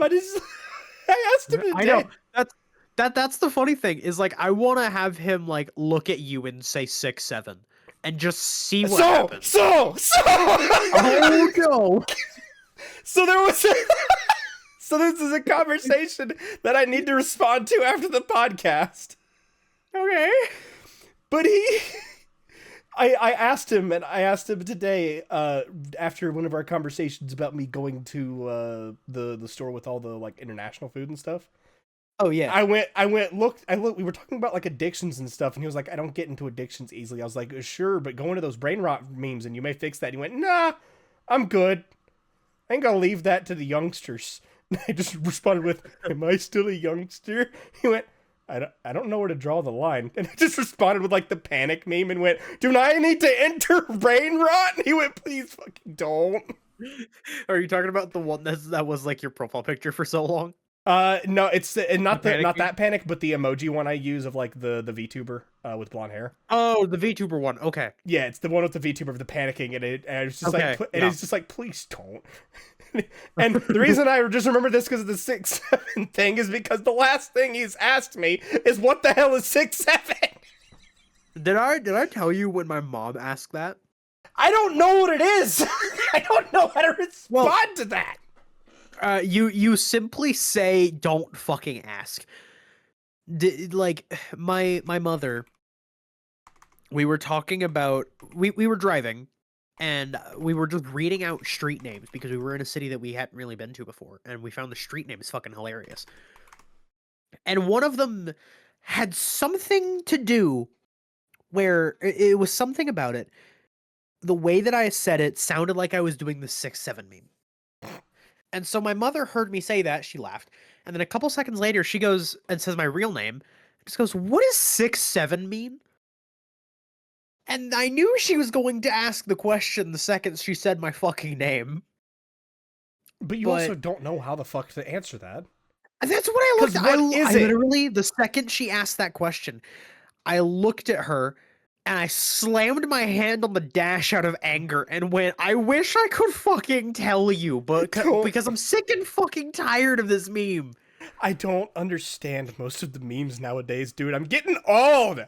I asked him today. I know. That's the funny thing is like I want to have him like look at you and say 6'7" and just see what happens. So Oh no. So there was so this is a conversation that I need to respond to after the podcast. Okay. But I asked him, and I asked him today, after one of our conversations about me going to the store with all the like international food and stuff. Oh yeah. We were talking about like addictions and stuff, and he was like, I don't get into addictions easily. I was like, sure, but go into those brain rot memes and you may fix that. And he went, nah, I'm good. I think I'll leave that to the youngsters. And I just responded with, am I still a youngster? He went, I don't know where to draw the line. And I just responded with like the panic meme and went, do I need to enter brain rot? And he went, please fucking don't. Are you talking about the one that was like your profile picture for so long? No, it's not Panic that panic, but the emoji one I use of like the VTuber with blonde hair. Oh, the VTuber one. Okay. Yeah, it's the one with the VTuber of the panicking, and I was just Okay, like, yeah. it's just like, please don't. And the reason I just remember this because of the 6'7" thing is because the last thing he's asked me is what the hell is 6'7"? Did I tell you when my mom asked that? I don't know what it is. I don't know how to respond to that. You simply say don't fucking ask. Like my mother, we were talking about we were driving and we were just reading out street names because we were in a city that we hadn't really been to before and we found the street names fucking hilarious. And one of them had something to do where it was something about it. The way that I said it sounded like I was doing the 6'7" meme. And so my mother heard me say that, she laughed. And then a couple seconds later, she goes and says my real name. Just goes, what does 6'7" mean? And I knew she was going to ask the question the second she said my fucking name. But you also don't know how the fuck to answer that. That's what I looked at. I it? literally, the second she asked that question, I looked at her and I slammed my hand on the dash out of anger and went, I wish I could fucking tell you, but because I'm sick and fucking tired of this meme. I don't understand most of the memes nowadays, dude. I'm getting old.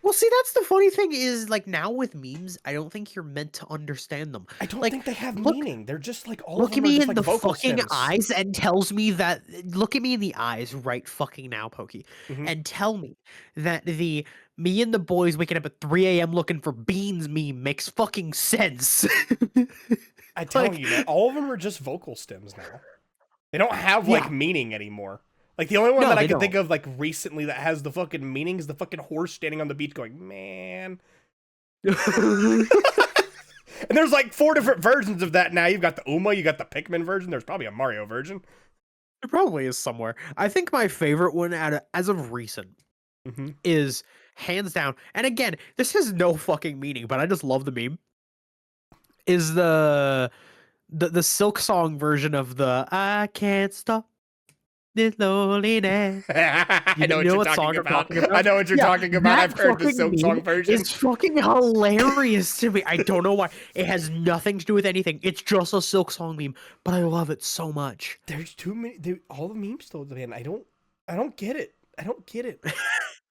Well, see, that's the funny thing is, like, now with memes, I don't think you're meant to understand them. I don't Like, think they have look meaning. They're just like all of look at them are me just in like the vocal fucking stems. eyes and tells me that look at me in the eyes right fucking now, Pokey, Hmm. and tell me that the me and the boys waking up at 3 a.m. looking for beans meme makes fucking sense. I'm telling Like, you, man, all of them are just vocal stems now. They don't have like yeah, meaning anymore. Like the only one no, that I they could think don't. of like recently that has the fucking meaning is the fucking horse standing on the beach going, man. And there's like 4 different versions of that now. You've got the Uma, you got the Pikmin version. There's probably a Mario version. It probably is somewhere. I think my favorite one as of recent Hmm. is hands down. And again, this has no fucking meaning, but I just love the meme. Is the Silk Song version of the "I can't stop this loneliness." I know You what know you're what talking song I'm about. talking I about? know what you're Yeah, talking about. that I've heard the fucking Silk meme Song version. is fucking hilarious to me. I don't know why. It has nothing to do with anything. It's just a Silk Song meme, but I love it so much. There's too many. All the memes though, man. I don't get it. I don't get it.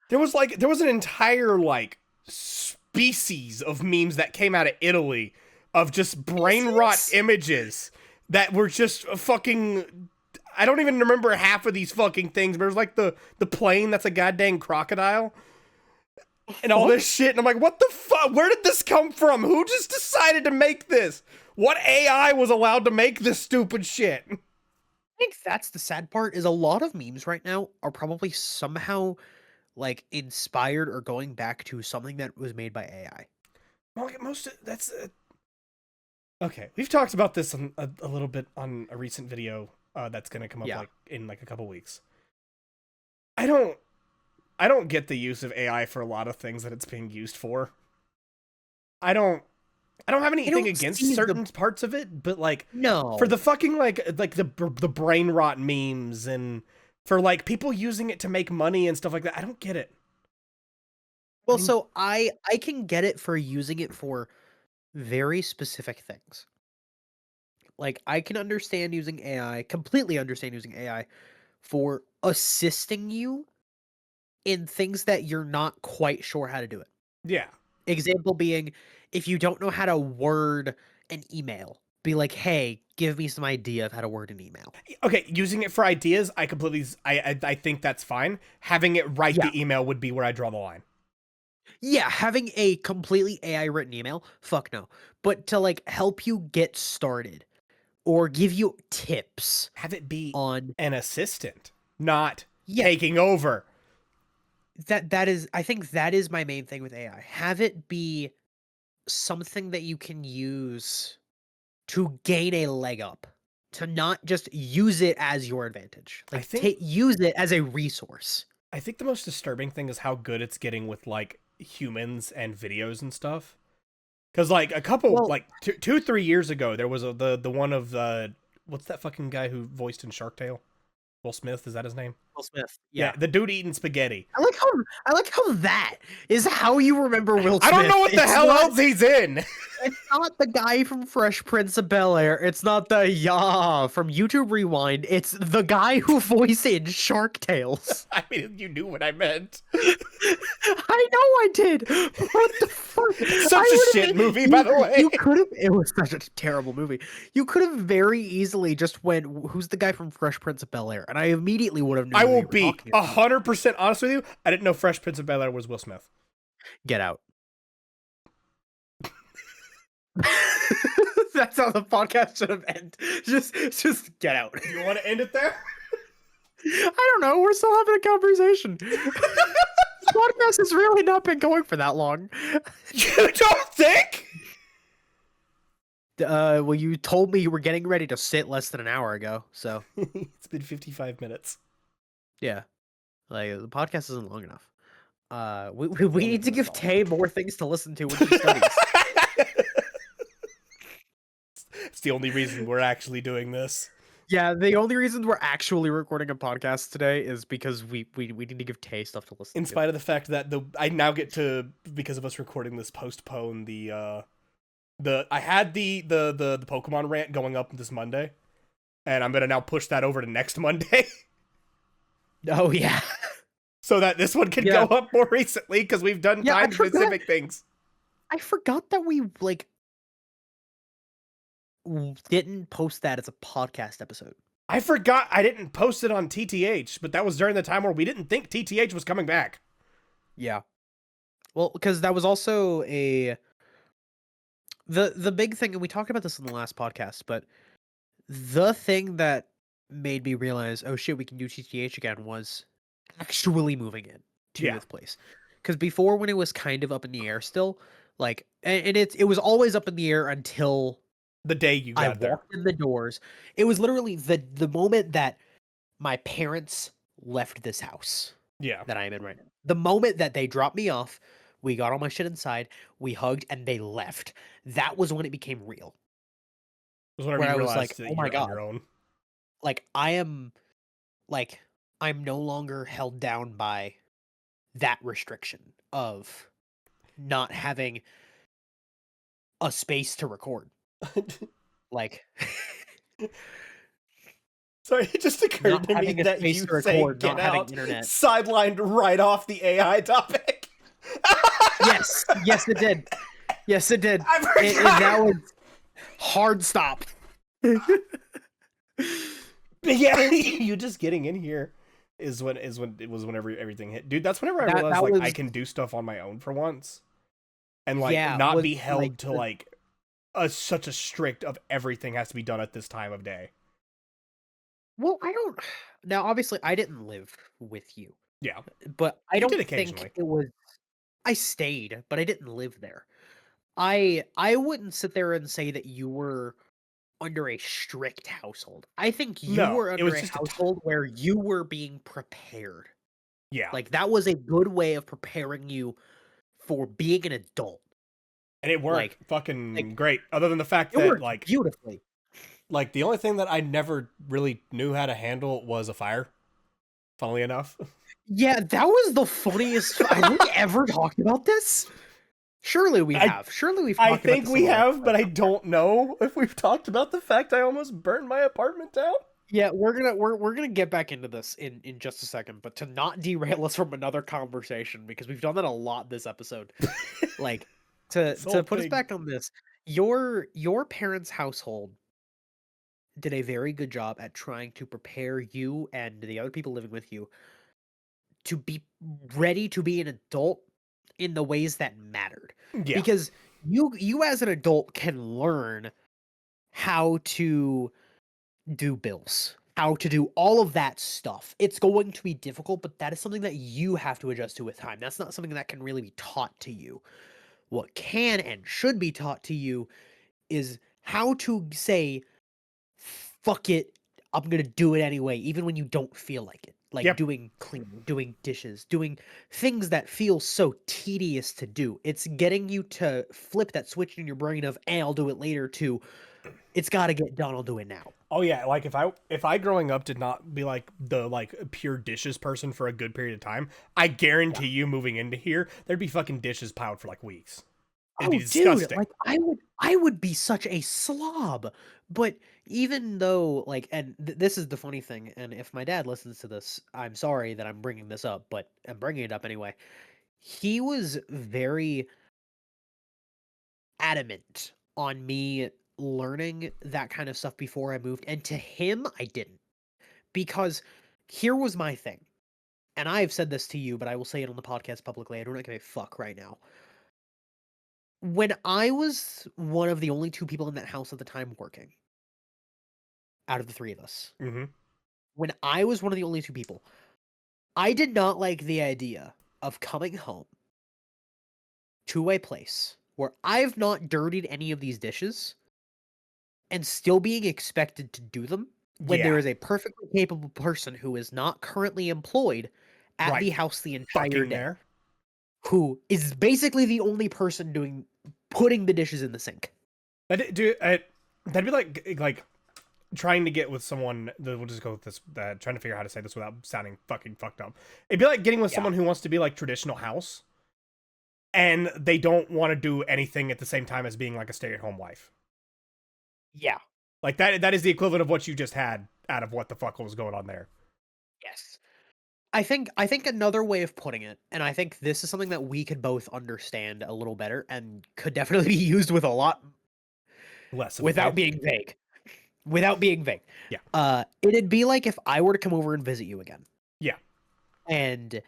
There was an entire like species of memes that came out of Italy of just brain rot Species? images that were just fucking. I don't even remember half of these fucking things. But there's like the plane that's a goddamn crocodile and all this Fuck. shit, and I'm like, what the fuck? Where did this come from? Who just decided to make this? What AI was allowed to make this stupid shit? I think that's the sad part is a lot of memes right now are probably somehow like inspired or going back to something that was made by AI. Well, most of, that's okay. We've talked about this a little bit on a recent video that's gonna come up Yeah. like in like a couple weeks. I don't I don't get the use of AI for a lot of things that it's being used for. I don't I don't have I anything don't against see the certain parts of it, but like for no. the fucking like the brain rot memes and for like people using it to make money and stuff like that, I don't get it. I Well, mean, so I can get it for using it for very specific things. Like I can understand using AI, completely understand using AI for assisting you in things that you're not quite sure how to do it. yeah. Example being if you don't know how to word an email, be like, "Hey, give me some idea of how to word an email." Okay, using it for ideas, I completely I think that's fine. Having it write Yeah. the email would be where I draw the line. Yeah, having a completely AI written email, fuck no. But to like help you get started or give you tips Have it be on an assistant, not yeah, taking over. that is I think that is my main thing with AI. Have it be something that you can use to gain a leg up, to not just use it as your advantage. I Like think use it as a resource. I think the most disturbing thing is how good it's getting with like humans and videos and stuff. Because like a couple Well, like 3 years ago, there was the one of the what's that fucking guy who voiced in Shark Tale? Will Smith, is that his name? Will Smith. Yeah, Yeah. the dude eating spaghetti. I like how that is how you remember Will I don't know Smith. what the hell else he's in. It's not the guy from Fresh Prince of Bel-Air. It's not the Yah from YouTube Rewind. It's the guy who voiced Shark Tales. I mean, you knew what I meant. I know I did. What the fuck? Such a I would shit have movie, by the way. you could have it was such a terrible movie. You could have very easily just went, "Who's the guy from Fresh Prince of Bel-Air?" And I immediately would have I known who will you were be talking about. 100% honest with you. I didn't know Fresh Prince of Bel Air was Will Smith. Get out. That's how the podcast should have ended. Just get out. You want to end it there? I don't know. We're still having a conversation. This podcast has really not been going for that long. You don't think? Well, you told me you were getting ready to sit less than an hour ago, so It's been 55 minutes. yeah, like the podcast isn't long enough. The We only need to thing that's give not Tay more things to listen to when she studies. It's the only reason we're actually doing this. Yeah, the only reason we're actually recording a podcast today is because we need to give Tay stuff to listen In to. spite of the fact that I now get to, because of us recording this, postpone the I had the Pokemon rant going up this Monday, and I'm gonna now push that over to next Monday. Oh yeah. so that this one can go Yeah. up more recently because we've done Yeah, time specific things. I forgot that we, like, didn't post that as a podcast episode. I forgot I didn't post it on TTH, but that was during the time where we didn't think TTH was coming back. Yeah. Well, because that was also the big thing, and we talked about this in the last podcast, but the thing that made me realize, "Oh, shit, we can do TTH again," was actually moving in to Yeah, this place. Because before, when it was kind of up in the air still, like, and it was always up in the air until the day you I got there. walked in the doors. It was literally the moment that my parents left this house Yeah, that I am in right now. The moment that they dropped me off, we got all my shit inside, we hugged, and they left. That was when it became real, was whenever where you I was like, realized that "Oh my you're on god, your own. like, I am, like, I'm no longer held down by that restriction of not having a space to record." Like, Sorry, it just not occurred to me having a that space you to saying record, "get not having out" internet. sidelined right off the AI topic. Yes, yes, it did. Yes, it did. I That forgot. was hard stop. But yeah, you just getting in here is when it was whenever everything hit. Dude, that's whenever I realized That like I was, can do stuff on my own for once and like yeah, not was be like held to like such a strict of everything has to be done at this time of day. well, I don't, now, obviously, I didn't live with you, Yeah. but I You did don't think occasionally. it was, I stayed, but I didn't live there. I wouldn't sit there and say that you were under a strict household. I think you No, were it under was a just household where you were being prepared. yeah. Like, that was a good way of preparing you for being an adult. And it worked Like fucking like, great. Other than the fact it that worked beautifully. like the only thing that I never really knew how to handle was a fire. Funnily enough. Yeah, that was the funniest, have we ever talked about this? Surely we I have. Surely we've I talked about think this in we the last have, but I podcast. don't know if we've talked about the fact I almost burned my apartment down. Yeah, we're gonna get back into this in just a second, but to not derail us from another conversation, because we've done that a lot this episode. Like, This to whole put us thing. back on this, your parents' household did a very good job at trying to prepare you and the other people living with you to be ready to be an adult in the ways that mattered. Yeah. Because you as an adult can learn how to do bills, how to do all of that stuff. It's going to be difficult, but that is something that you have to adjust to with time. That's not something that can really be taught to you. What can and should be taught to you is how to say, "Fuck it, I'm gonna do it anyway," even when you don't feel like it. Like Yep. doing cleaning, doing dishes, doing things that feel so tedious to do. It's getting you to flip that switch in your brain of, I'll do it later," to, "It's gotta get done, I'll do it now." Oh yeah, like if I growing up did not be like the like pure dishes person for a good period of time, I Yeah. guarantee you moving into here, there'd be fucking dishes piled for like weeks. It'd be Oh, dude, disgusting. like, I would be such a slob, but even though, like, and this is the funny thing, and if my dad listens to this, I'm sorry that I'm bringing this up, but I'm bringing it up anyway. He was very adamant on me learning that kind of stuff before I moved, and to him, I didn't. Because here was my thing, and I've said this to you, but I will say it on the podcast publicly. I do not give a fuck right now. When I was one of the only 2 people in that house at the time working, out of the 3 of us, Mm-hmm. when I was one of the only 2 people, I did not like the idea of coming home to a place where I've not dirtied any of these dishes and still being expected to do them when there Yeah. is a perfectly capable person who is not currently employed at Right. the house the entire Fucking day, there. who is basically the only person doing putting the dishes in the sink. That'd be like trying to get with someone. We'll just go with this. Trying to figure out how to say this without sounding fucking fucked up. It'd be like getting with Yeah. someone who wants to be like traditional house, and they don't want to do anything at the same time as being like a stay-at-home wife. Yeah. Like that is the equivalent of what you just had out of what the fuck was going on there. Yes. I think another way of putting it, and I think this is something that we could both understand a little better and could definitely be used with a lot Less of a without pain. being vague. Without being vague. Yeah. It'd be like if I were to come over and visit you again. Yeah. And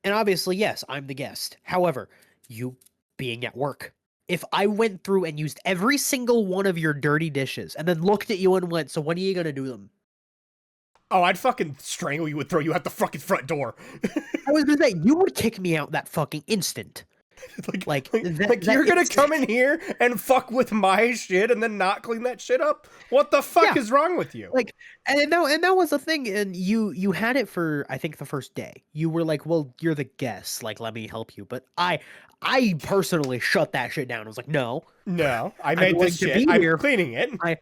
and obviously, yes, I'm the guest. However, you being at work. If I went through and used every single one of your dirty dishes and then looked at you and went, "So when are you gonna do them?" Oh, I'd fucking strangle you and throw you out the fucking front door. I was gonna say, you would kick me out that fucking instant. like, Like, like, that like that you're gonna is come in here and fuck with my shit and then not clean that shit up? What the fuck yeah, is wrong with you? like, and that was the thing, and you had it for, I think, the first day. You were like, "Well, you're the guest, like, let me help you." But I personally shut that shit down. I was like, "No, No, I I'm made this going to shit. be I'm here. cleaning it. I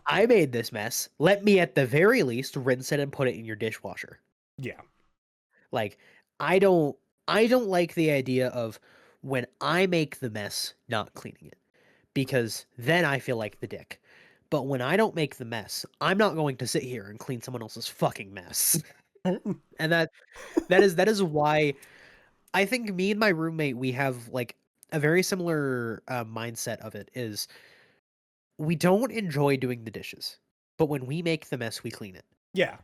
I made this mess. Let me at the very least rinse it and put it in your dishwasher." Yeah. Like, I don't I don't like the idea of when I make the mess not cleaning it, because then I feel like the dick. But when I don't make the mess, I'm not going to sit here and clean someone else's fucking mess. And that is why I think me and my roommate, we have like a very similar mindset of it is we don't enjoy doing the dishes, but when we make the mess, we clean it. Yeah.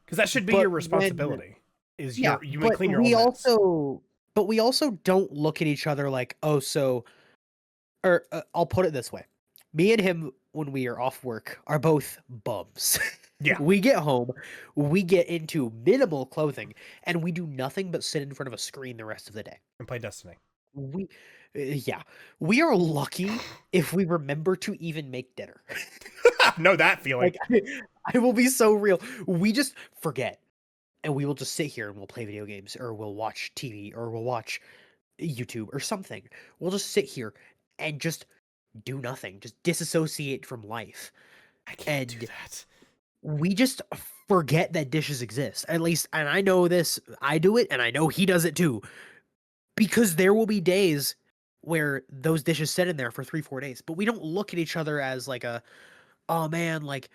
Because that should be But your when responsibility. Is Yeah, you may clean your own mess. but we also don't look at each other like, "Oh, so," or, I'll put it this way. Me and him, when we are off work, are both bums. Yeah. We get home, we get into minimal clothing, and we do nothing but sit in front of a screen the rest of the day. And play Destiny. We yeah. We are lucky if we remember to even make dinner. Know that feeling. Like, I will be so real. We just forget, and we will just sit here and we'll play video games, or we'll watch TV, or we'll watch YouTube or something. We'll just sit here and just do nothing, just disassociate from life. I can't do And that. we just forget that dishes exist. At least, and I know this, I do it, and I know he does it too. Because there will be days where those dishes sit in there for 3, 4 days, but we don't look at each other as like oh man, like,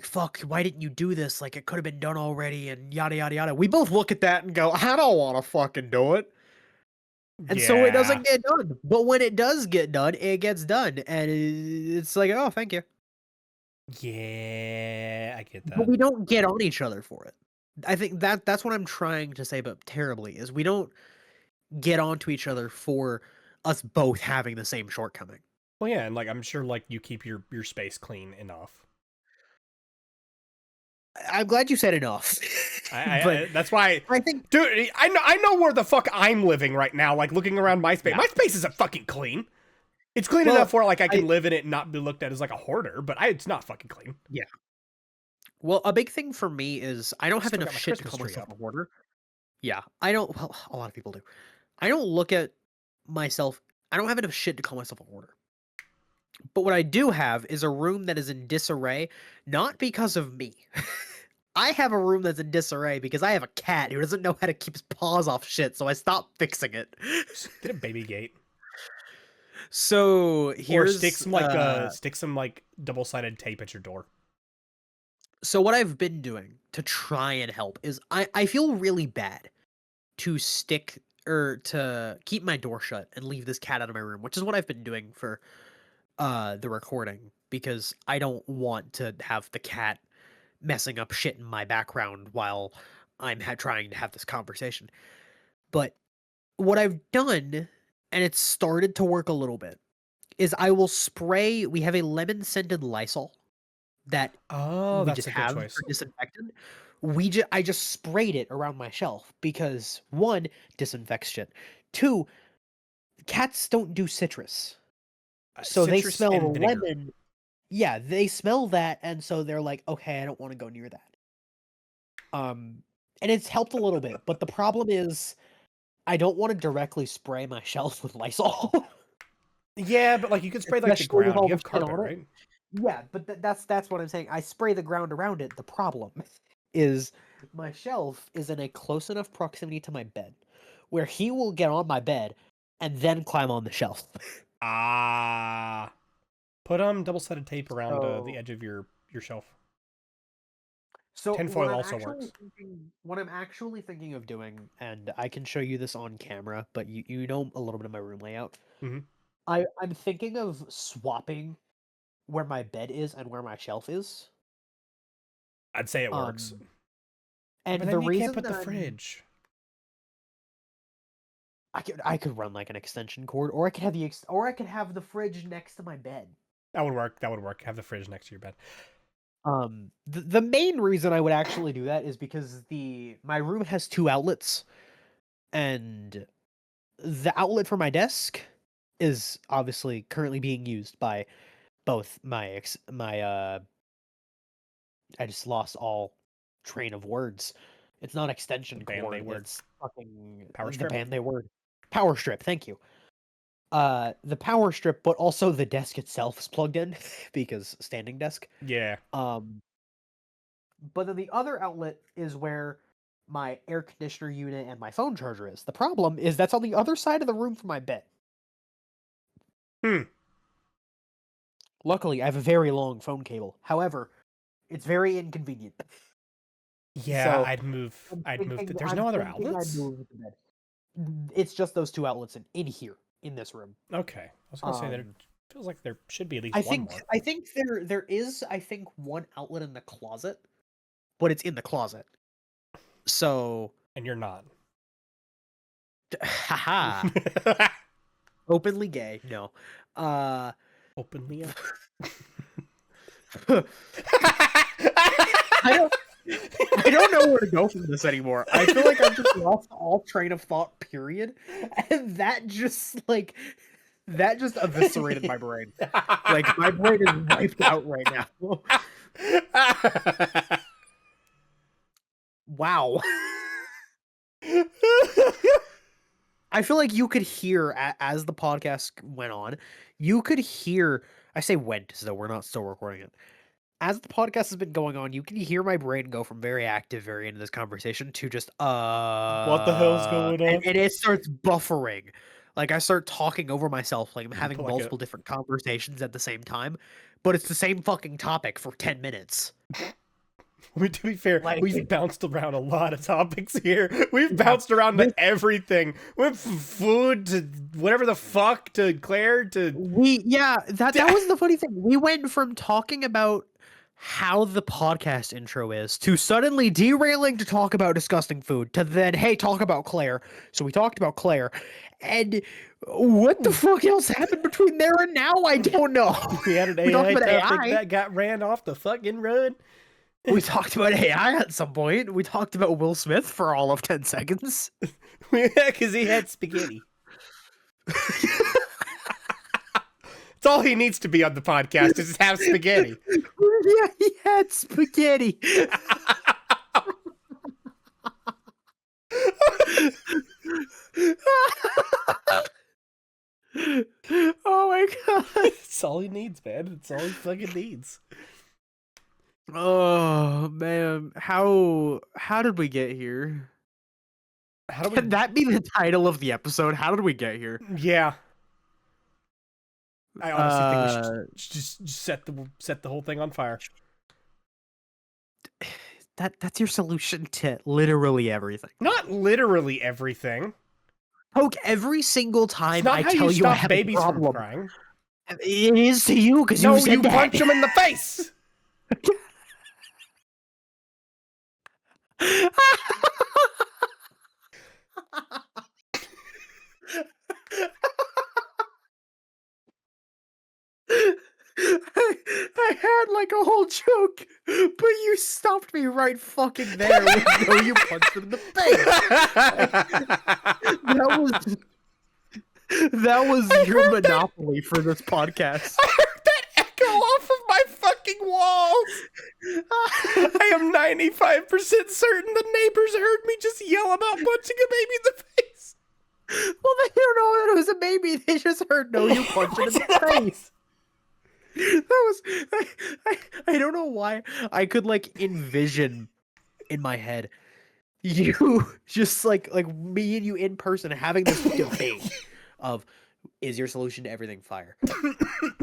fuck, why didn't you do this? Like, it could have been done already, and yada yada yada. We both look at that and go, I don't want to fucking do it. And so it Yeah. doesn't get done. But when it does get done, it gets done. And it's like, oh, thank you. Yeah, I get But that. we don't get on each other for it. I think that's what I'm trying to say, but terribly, is we don't get onto each other for us both having the same shortcoming. Well, yeah, and like I'm sure like you keep your space clean enough. I'm glad you said enough. But That's why, I think dude. I know where the fuck I'm living right now. Like looking around my space. yeah. My space isn't fucking clean. It's clean enough Well, where like I I can live in it and not be looked at as like a hoarder, but it's not fucking clean. yeah. Well, a big thing for me is I don't have Still enough got my shit to Christmas call tree myself a up. hoarder. Yeah, I don't. Well, a lot of people do. I don't look at myself. I don't have enough shit to call myself a hoarder. But what I do have is a room that is in disarray, not because of me. I have a room that's in disarray because I have a cat who doesn't know how to keep his paws off shit, so I stopped fixing it. Just get a baby gate. So Or here's stick some like double-sided tape at your door. so what I've been doing to try and help is I feel really bad to stick or to keep my door shut and leave this cat out of my room, which is what I've been doing for the recording, because I don't want to have the cat messing up shit in my background while I'm trying to have this conversation. But what I've done, and it's started to work a little bit, is I will spray. We have a lemon scented Lysol that Oh, we that's just a good have choice. for disinfectant. I just sprayed it around my shelf because one, disinfects shit. Two, cats don't do citrus. So they Citrus smell the and vinegar. lemon. Yeah, they smell that, and so they're like, "Okay, I don't wanna go near that." Um, and it's helped a little bit, but the problem is I don't wanna directly spray my shelf with Lysol, Yeah, but like you could spray like the especially with ground. all You the have shit carpet, on it. right? Yeah, but that's what I'm saying. I spray the ground around it. The problem is my shelf is in a close enough proximity to my bed where he will get on my bed and then climb on the shelf. Ah, put double-sided tape around the So edge of your shelf. So Tinfoil also works. what I'm actually thinking of doing, and I can show you this on camera, but you know a little bit of my room layout. Mhm. I'm thinking of swapping where my bed is and where my shelf is. I'd say it works. Um, But and the then you can't reason put that the fridge. I could run like an extension cord, or I could have the fridge next to my bed. That would work. That would work. Have the fridge next to your bed. The main reason I would actually do that is because my room has two outlets, and the outlet for my desk is obviously currently being used by both my I just lost all train of words. It's not The extension band they cord, word. it's fucking Power the strip. band they word. Power strip, thank you. The power strip, but also the desk itself is plugged in because standing desk. Yeah. Um, but then the other outlet is where my air conditioner unit and my phone charger is. The problem is that's on the other side of the room from my bed. Hmm. Luckily, I have a very long phone cable. However, it's very inconvenient. Yeah, So I'd move. I'd move. There's I'm no other thinking I'd outlets. move the bed. It's just those two outlets in here in this room. Okay, I was gonna say there Um, feels like there should be at least I one think more. I think there is one outlet in the closet, but it's in the closet. So, And you're not. haha, openly gay. No, uh, Openly up. I don't. I don't know where to go from this anymore. I feel like I've just lost all train of thought, period. And that just eviscerated my brain. Like my brain is wiped out right now. Wow. I feel like you could hear as the podcast went on, you could hear I say went so we're not still recording it. As the podcast has been going on, you can hear my brain go from very active, very into this conversation to just What the hell's going on? and it starts buffering. Like I start talking over myself, like I'm You having put like a. multiple different conversations at the same time, but it's the same fucking topic for 10 minutes. To be fair, Like we've bounced around a lot of topics here. We've yeah, bounced around this, to everything. Went from food to whatever the fuck to Claire to. that was the funny thing. We went from talking about how the podcast intro is to suddenly derailing to talk about disgusting food to then hey talk about Claire. So we talked about Claire, and what the fuck else happened between there and now? I don't know. We had an We talked AI about topic AI. that got ran off the fucking road. We talked about AI at some point. We talked about Will Smith for all of 10 seconds. Because he had spaghetti. It's all he needs to be on the podcast is have spaghetti. Yeah, he had spaghetti. Oh my god. It's all he needs, man. It's all he fucking needs. Oh man, how did we get here? How do we? Can that be the title of the episode? How did we get here? Yeah, I honestly think we should Uh, just set the whole thing on fire. that's your solution to literally everything. Not literally everything. Poke, every single It's time not I how you tell you I stop have a babies from problem, crying. it is to you because No, you said you that. punch them in the face. I had like a whole joke, but you stopped me right fucking there with no, you punched him in the face. That was that was I your heard that. monopoly for this podcast. I heard that echo off of my fucking walls. I am 95% certain the neighbors heard me just yell about punching a baby in the face. Well, they don't know that it was a baby. They just heard no, you punched it in the face. That was I don't know why I could like envision in my head you just like me and you in person having this debate of is your solution to everything fire?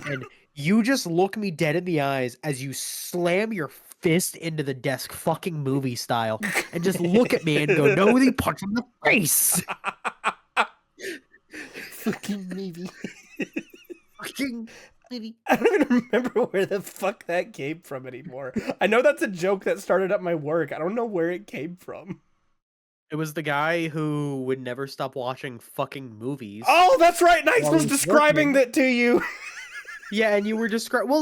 And you just look me dead in the eyes as you slam your fist into the desk, fucking movie style, and just look at me and go, "No, with you punch in the face." Fucking movie. Fucking movie. I don't even remember where the fuck that came from anymore. I know that's a joke that started at my work. I don't know where it came from. It was the guy who would never stop watching fucking movies Oh, that's right. Nice while was he's describing working. that to you. Yeah, and you were describing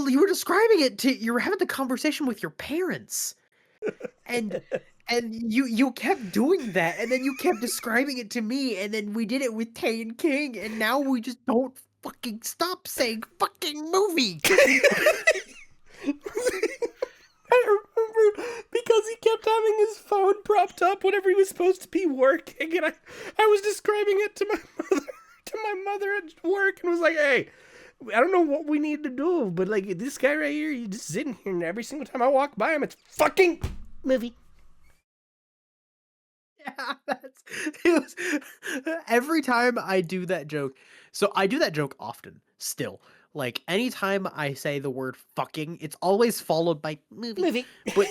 it to you were having the conversation with your parents. And you kept doing that, and then you kept describing it to me, and then we did it with Tay and King, and now we just don't fucking stop saying fucking movie. I remember because he kept having his phone propped up whenever he was supposed to be working, and I was describing it to my mother at work, and was like, "Hey, I don't know what we need to do, but like this guy right here, you just sitting here, and every single time I walk by him, it's fucking movie." Yeah, it was every time I do that joke. So I do that joke often still. Like anytime I say the word fucking, it's always followed by movie. Movie. But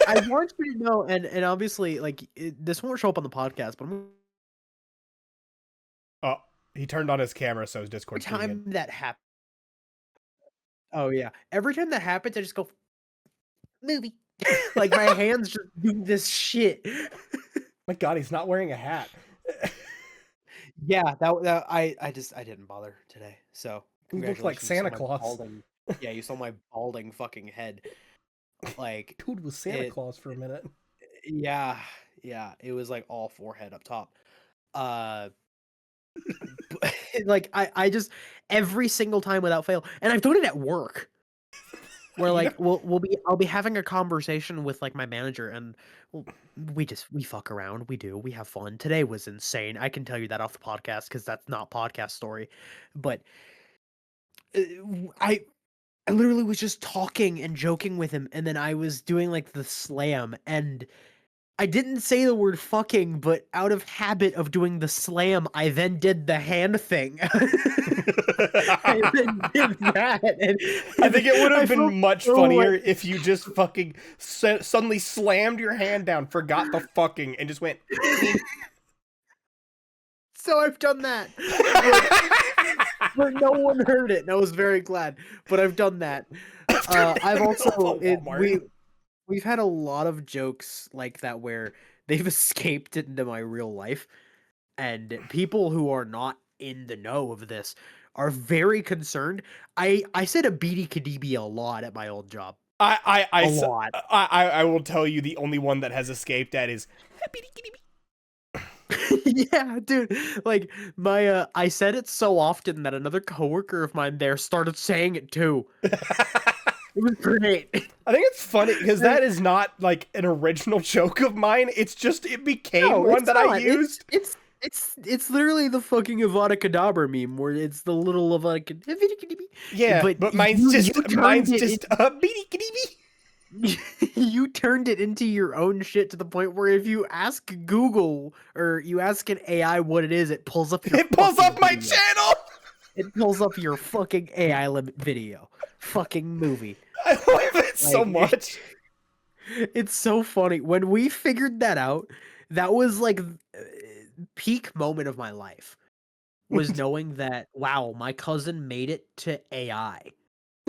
I want you to know, and obviously, like this won't show up on the podcast, but Oh, he turned on his camera, so his every Discord's being in. time that happens, oh yeah, every time that happens, I just go movie. Like my hands just do this shit. My God, he's not wearing a hat. Yeah, that I didn't bother today. So You look like congratulations, you saw Santa my Claus. balding. Yeah, you saw my balding fucking head. Like Dude was Santa it. Claus for a minute. Yeah, yeah. It was like all forehead up top. Uh, like I just every single time without fail, and I've done it at work. Where You know, like I'll be having a conversation with like my manager, and well, we fuck around, we have fun. Today was insane. I can tell you that off the podcast because that's not podcast story, but uh, I I literally was just talking and joking with him, and then I was doing like the slam, and I didn't say the word fucking, but out of habit of doing the slam, I then did the hand thing. I then did that, I think it would I have felt been much so like funnier if you just fucking suddenly slammed your hand down, forgot the fucking, and just went. so I've done that. But no one heard it, and I was very glad. But I've done that. I've also we've had a lot of jokes like that where they've escaped into my real life, and people who are not in the know of this are very concerned. I said a BD Kadibi a lot at my old job. A lot. I will tell you the only one that has escaped that is. Yeah, dude. Like my I said it so often that another coworker of mine there started saying it too. It was great. I think it's funny because that is not like an original joke of mine. It's just it became No, one it's that I not. used. It's literally the fucking Avada Kedavra meme where it's the little Avada Kedavra. Yeah, But but you turned it a beady kitty. you turned it into your own shit to the point where if you ask Google or you ask an AI what it is, it pulls up your It pulls up my video. channel. It pulls up your fucking AI limit video. Fucking movie. I love it so much. It's so funny. When we figured that out, that was like peak moment of my life. Was knowing that wow, my cousin made it to AI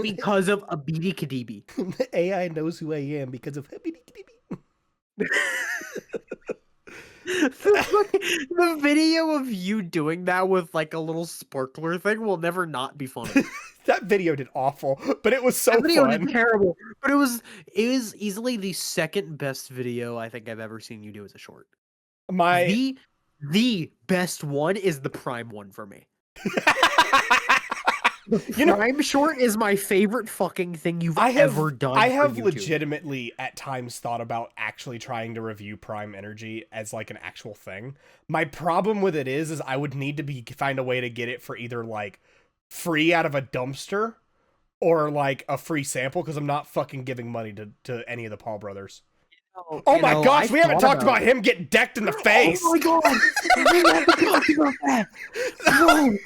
because of a BD Kadibi. The AI knows who I am because of beady kitty. The video of you doing that with like a little sparkler thing will never not be funny. That video did awful, but it was so That video fun. did terrible, but it was easily the second best video I think I've ever seen you do as a short. My The best one is the Prime one for me. You know, Prime short is my favorite fucking thing you've ever done. I have for YouTube. legitimately at times thought about actually trying to review Prime Energy as like an actual thing. My problem with it is I would need to find a way to get it for either like free out of a dumpster or like a free sample because I'm not fucking giving money to any of the Paul brothers. Oh my gosh, we haven't talked about him getting decked in the face. Oh my god, we haven't talked about that. Bro,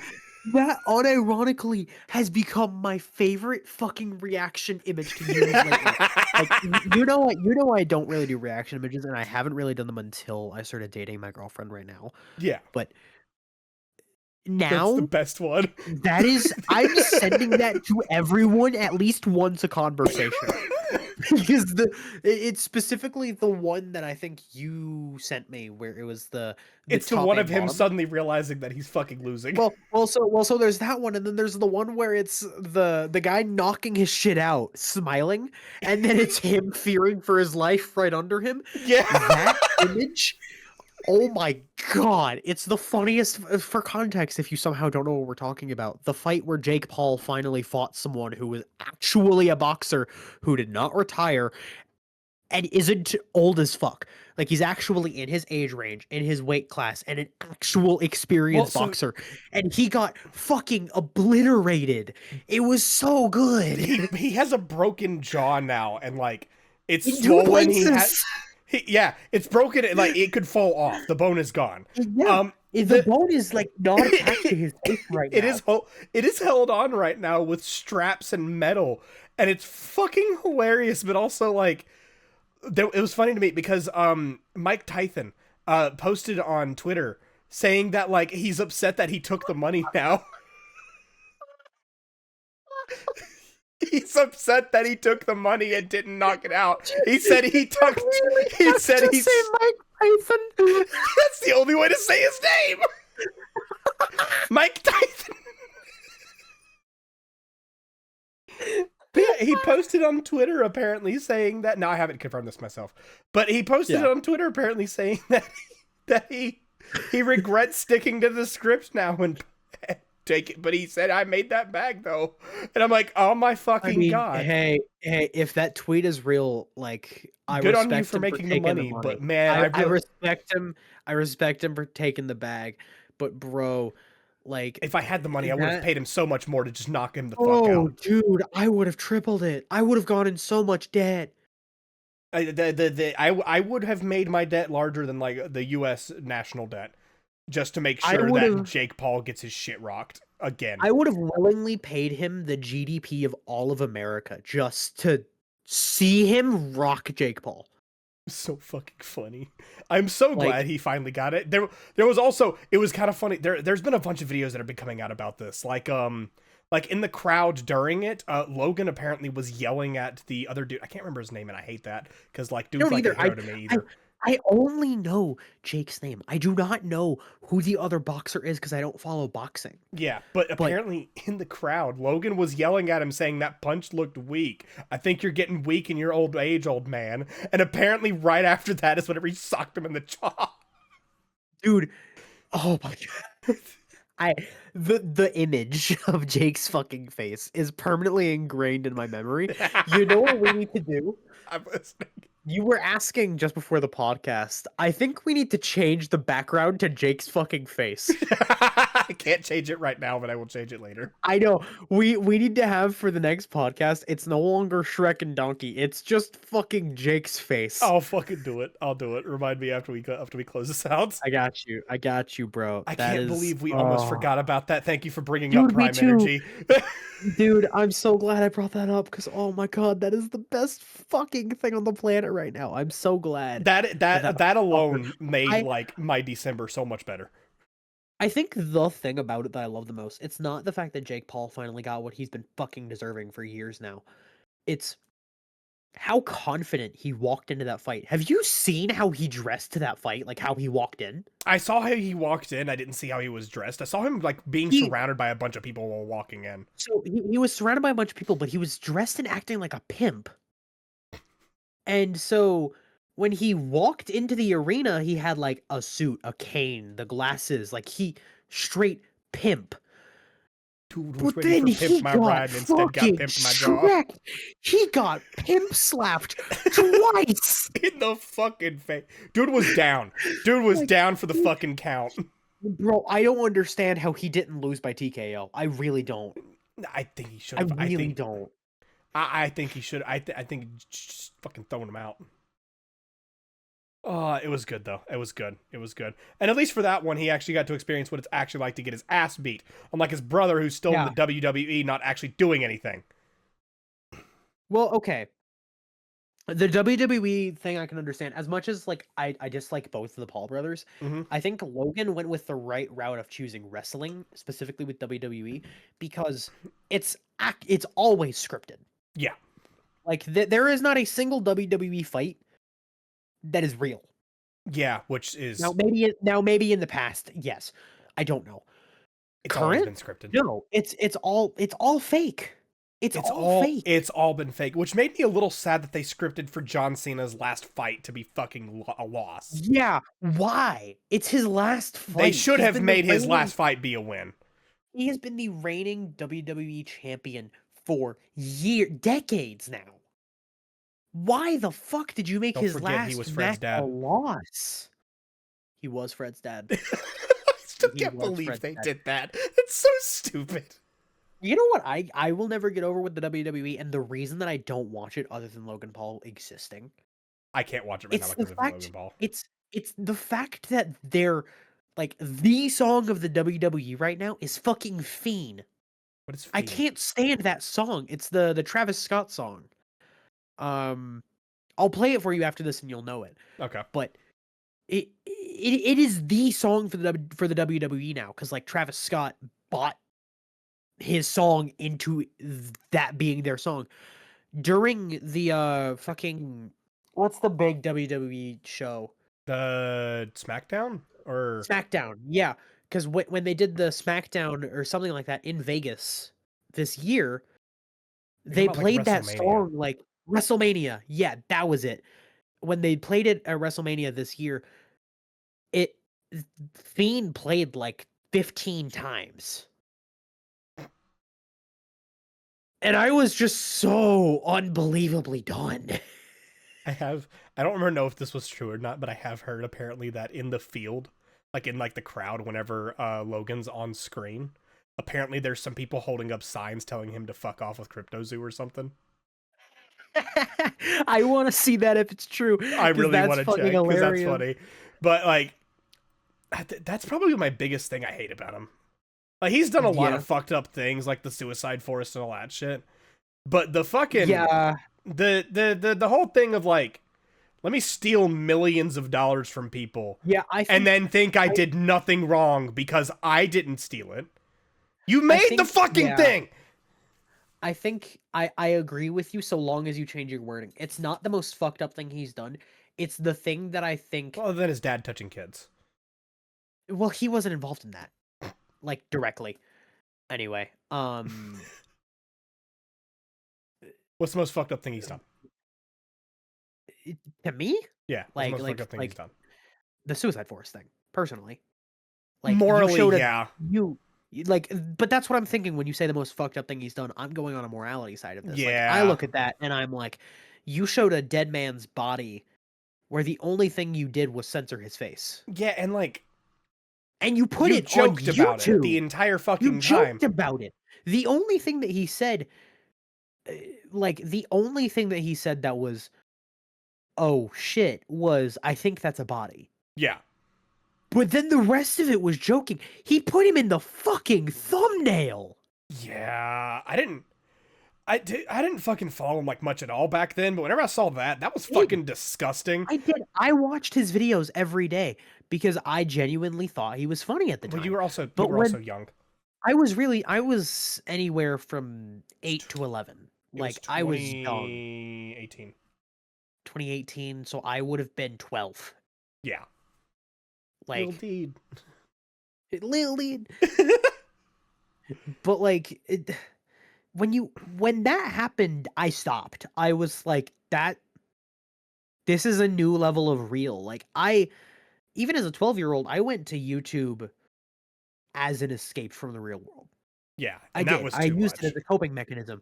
That unironically has become my favorite fucking reaction image to use lately. Like, you know I don't really do reaction images, and I haven't really done them until I started dating my girlfriend right now. Yeah, But that's the now, best one. that is I'm sending that to everyone at least once a conversation. Because it's specifically the one that I think you sent me where it was the It's the top one of and him bottom. suddenly realizing that he's fucking losing. So there's that one, and then there's the one where it's the guy knocking his shit out, smiling, and then it's him fearing for his life right under him. Yeah. That image, oh my god, it's the funniest. For context, if you somehow don't know what we're talking about, the fight where Jake Paul finally fought someone who was actually a boxer who did not retire and isn't old as fuck. Like he's actually in his age range, in his weight class, and an actual Well, experienced so boxer. And he got fucking obliterated. It was so good. he has a broken jaw now, and like it's In two swollen. places. Yeah, it's broken. Like it could fall off. The bone is gone. Yeah. Um, The the bone is like not attached to his face right it now. is it is held on right now with straps and metal, and it's fucking hilarious. But also like, it was funny to me because Mike Tyson posted on Twitter saying that like he's upset that he took the money now. He's upset that he took the money and didn't knock it out. He said he You took. really He have said to say he's. Mike Tyson. That's the only way to say his name. Mike Tyson. But yeah, he posted on Twitter apparently saying that. No, I haven't confirmed this myself, but he posted Yeah. it on Twitter apparently saying that he regrets sticking to the script now and take it. But he said I made that bag though, and I'm like, oh my I fucking mean, god. hey, if that tweet is real, like, I Good on you respect for him for making the taking the money, but money. man, I I I really, respect him I respect him for taking the bag, but bro, like, if I had the money, I would have that paid him so much more to just knock him the fuck oh, out. dude, I would've tripled it. I would've gone in so much debt. I would have made my debt larger than like the U.S. national debt just to make I sure that would've Jake Paul gets his shit rocked again. I would've willingly paid him the GDP of all of America just to see him rock Jake Paul. So fucking funny. I'm so Like, glad he finally got it. There was also, it was kind of funny. There's been a bunch of videos that have been coming out about this. Like in the crowd during it, Logan apparently was yelling at the other dude. I can't remember his name, and I hate that because like I dude's don't like a either. hero to me I either. I only know Jake's name. I do not know who the other boxer is because I don't follow boxing. Yeah, but But apparently in the crowd, Logan was yelling at him saying that punch looked weak. I think you're getting weak in your old age, old man. And apparently right after that is whenever he socked him in the jaw. dude, oh my god. I the image of Jake's fucking face is permanently ingrained in my memory. You know what we need to do? I'm listening. You were asking just before the podcast. I think we need to change the background to Jake's fucking face. I can't change it right now, but I will change it later. I know. We need to have for the next podcast, it's no longer Shrek and Donkey. It's just fucking Jake's face. I'll fucking do it. I'll do it. Remind me after we close this out. I got you. I got you, bro. I That can't is believe we almost oh, forgot about that. Thank you for bringing up dude, me Prime too. Energy. Dude, I'm so glad I brought that up because oh my god, that is the best fucking thing on the planet right now. I'm so glad that that that that fucker. alone made I like my December so much better. I think the thing about it that I love the most, it's not the fact that Jake Paul finally got what he's been fucking deserving for years now. It's how confident he walked into that fight. Have you seen how he dressed to that fight? Like how he walked in? I saw how he walked in. I didn't see how he was dressed. I saw him like being He surrounded by a bunch of people while walking in. so he was surrounded by a bunch of people, but he was dressed and acting like a pimp. And so when he walked into the arena, he had like a suit, a cane, the glasses, like he straight pimp. Dude was But ready then for Pimp he My got Ride and instead got fucking pimped my jaw. Shrek. He got pimp slapped twice. In the fucking face. Dude was down. Dude was Like, down for the fucking count. bro, I don't understand how he didn't lose by TKO. I really don't. I think he should I have. really don't. I think he should. I think just fucking throwing him out. Oh, it was good though. It was good. It was good. And at least for that one, he actually got to experience what it's actually like to get his ass beat. Unlike his brother, who's still in the Yeah. WWE, not actually doing anything. Well, okay. The WWE thing I can understand. As much as like I dislike both of the Paul brothers, Mm-hmm. I think Logan went with the right route of choosing wrestling, specifically with WWE, because it's always scripted. Yeah. Like there is not a single WWE fight that is real. Yeah, which is Now maybe in the past, yes. I don't know. it's always Current? been scripted. No, it's all fake. It's all fake. It's all been fake, which made me a little sad that they scripted for John Cena's last fight to be fucking a loss. Yeah, why? It's his last They fight. should have made his last fight be a win. He has been the reigning WWE champion for decades now. Why the fuck did you make Don't his forget he was last Fred's match a dad. loss? He was Fred's dad. I still He can't was believe Fred's they dad. did that. It's so stupid. You know what I will never get over with the WWE, and the reason that I don't watch it other than Logan Paul existing, I can't watch it right now it's the because of Logan fact Paul. it's the fact that they're like the song of the WWE right now is fucking Fiend. What is I Fiend? can't stand that song. It's the Travis Scott song. Um, I'll play it for you after this and you'll know it. Okay. But it is the song for the WWE now because like Travis Scott bought his song into that being their song during the fucking what's the big WWE show? The SmackDown or SmackDown. Yeah, because when they did the SmackDown or something like that in Vegas this year, you're talking they about like played that WrestleMania. song like WrestleMania. Yeah, that was it. When they played it at WrestleMania this year, it Fiend played like 15 times. And I was just so unbelievably done. I don't remember know if this was true or not, but I have heard apparently that in the field, like in like the crowd, whenever Logan's on screen, apparently there's some people holding up signs telling him to fuck off with CryptoZoo or something. I want to see that if it's true I because really that's want to fucking check because that's hilarious. funny. But like that's probably my biggest thing I hate about him. Like he's done a lot Yeah. of fucked up things, like the Suicide Forest and all that shit. But the fucking Yeah. the whole thing of like, let me steal millions of dollars from people Yeah, and then think I I did nothing wrong because I didn't steal it. You I made the think fucking yeah. thing. I think I agree with you so long as you change your wording. It's not the most fucked up thing he's done. It's the thing that I think Other than his dad touching kids. well, he wasn't involved in that like directly. Anyway, What's the most fucked up thing he's done? to me, Yeah, what's the like most fucked like up thing he's like done? the Suicide Forest thing, personally. Like you Morally, showed a yeah. like but that's what I'm thinking when you say the most fucked up thing he's done. I'm going on a morality side of this. Like I Yeah. look at that and I'm like, you showed a dead man's body where the only thing you did was censor his face. Yeah, and like, And you put you it on joked about it the YouTube. entire You fucking time. joked about it. The only thing that he said like the only thing that he said that was oh shit was I think that's a body. Yeah. But then the rest of it was joking. He put him in the fucking thumbnail. Yeah. I didn't fucking follow him like much at all back then, but whenever I saw that, that was Did. fucking disgusting. I did. I watched his videos every day because I genuinely thought he was funny at the Well, time. you But were also when young. I was anywhere from 8 to 11. It was Like I was young. 2018. 2018, so I would have been 12. Yeah. Lil Like Deed. Lil Lead. But like when that happened, I stopped. I was like that this is a new level of real. Like I even as a 12-year-old, I went to YouTube as an escape from the real world. Yeah, I and that did. was I too used it as much. a coping mechanism.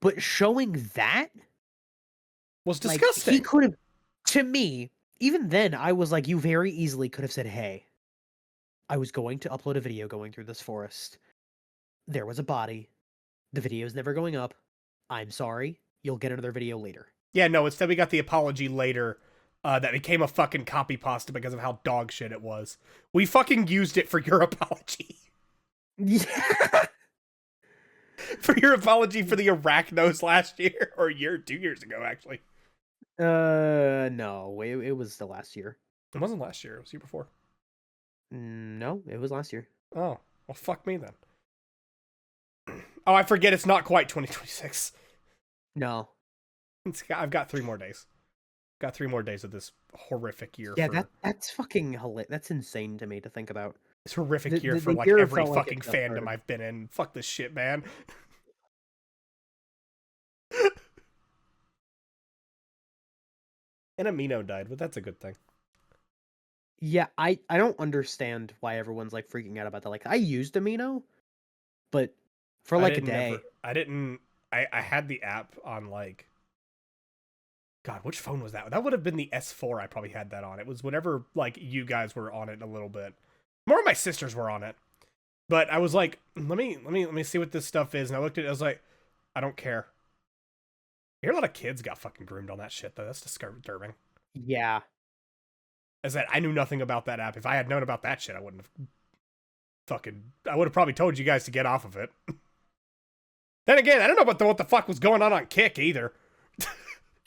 But showing that, Was like, he disgusting. could have, to me, even then, I was like, you very easily could have said, hey, I was going to upload a video going through this forest. There was a body. The video's never going up. I'm sorry. You'll get another video later. Yeah, no, instead we got the apology later that became a fucking copy pasta because of how dog shit it was. We fucking used it for your apology. Yeah. For your apology for the Arachnos last year, or 2 years ago, actually. No, it was the last year. It wasn't last year, it was the year before. No, it was last year. Oh, well, fuck me then. Oh, I forget it's not quite 2026. No. I've got 3 more days. Got 3 more days of this horrific year. Yeah, that's fucking hilarious. That's insane to me to think about. This horrific year for The like year every felt like fucking it just fandom started. I've been in. Fuck this shit, man. And Amino died, but that's a good thing. Yeah, I don't understand why everyone's like freaking out about that. Like, I used Amino, but for like a day. I had the app on like, God, which phone was that? That would have been the S4 I probably had that on. It was whenever like you guys were on it a little bit. More of my sisters were on it. But I was like, let me see what this stuff is. And I looked at it, I was like, I don't care. I hear a lot of kids got fucking groomed on that shit though. That's disturbing. Yeah. Is that I knew nothing about that app. If I had known about that shit, I would have probably told you guys to get off of it. Then again, I don't know about what the fuck was going on Kick either.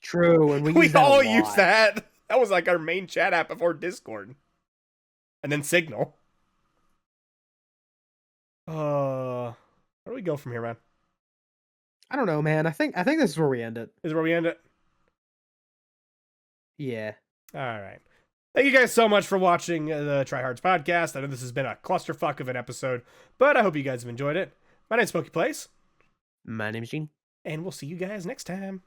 True, and we We used that all a lot. used that. That was like our main chat app before Discord. And then Signal. Where do we go from here, man? I don't know, man. I think this is where we end it. This is where we end it? Yeah. Alright. Thank you guys so much for watching the Tryhards podcast. I know this has been a clusterfuck of an episode, but I hope you guys have enjoyed it. My name's Poky Plays. My name's Jeany. And we'll see you guys next time.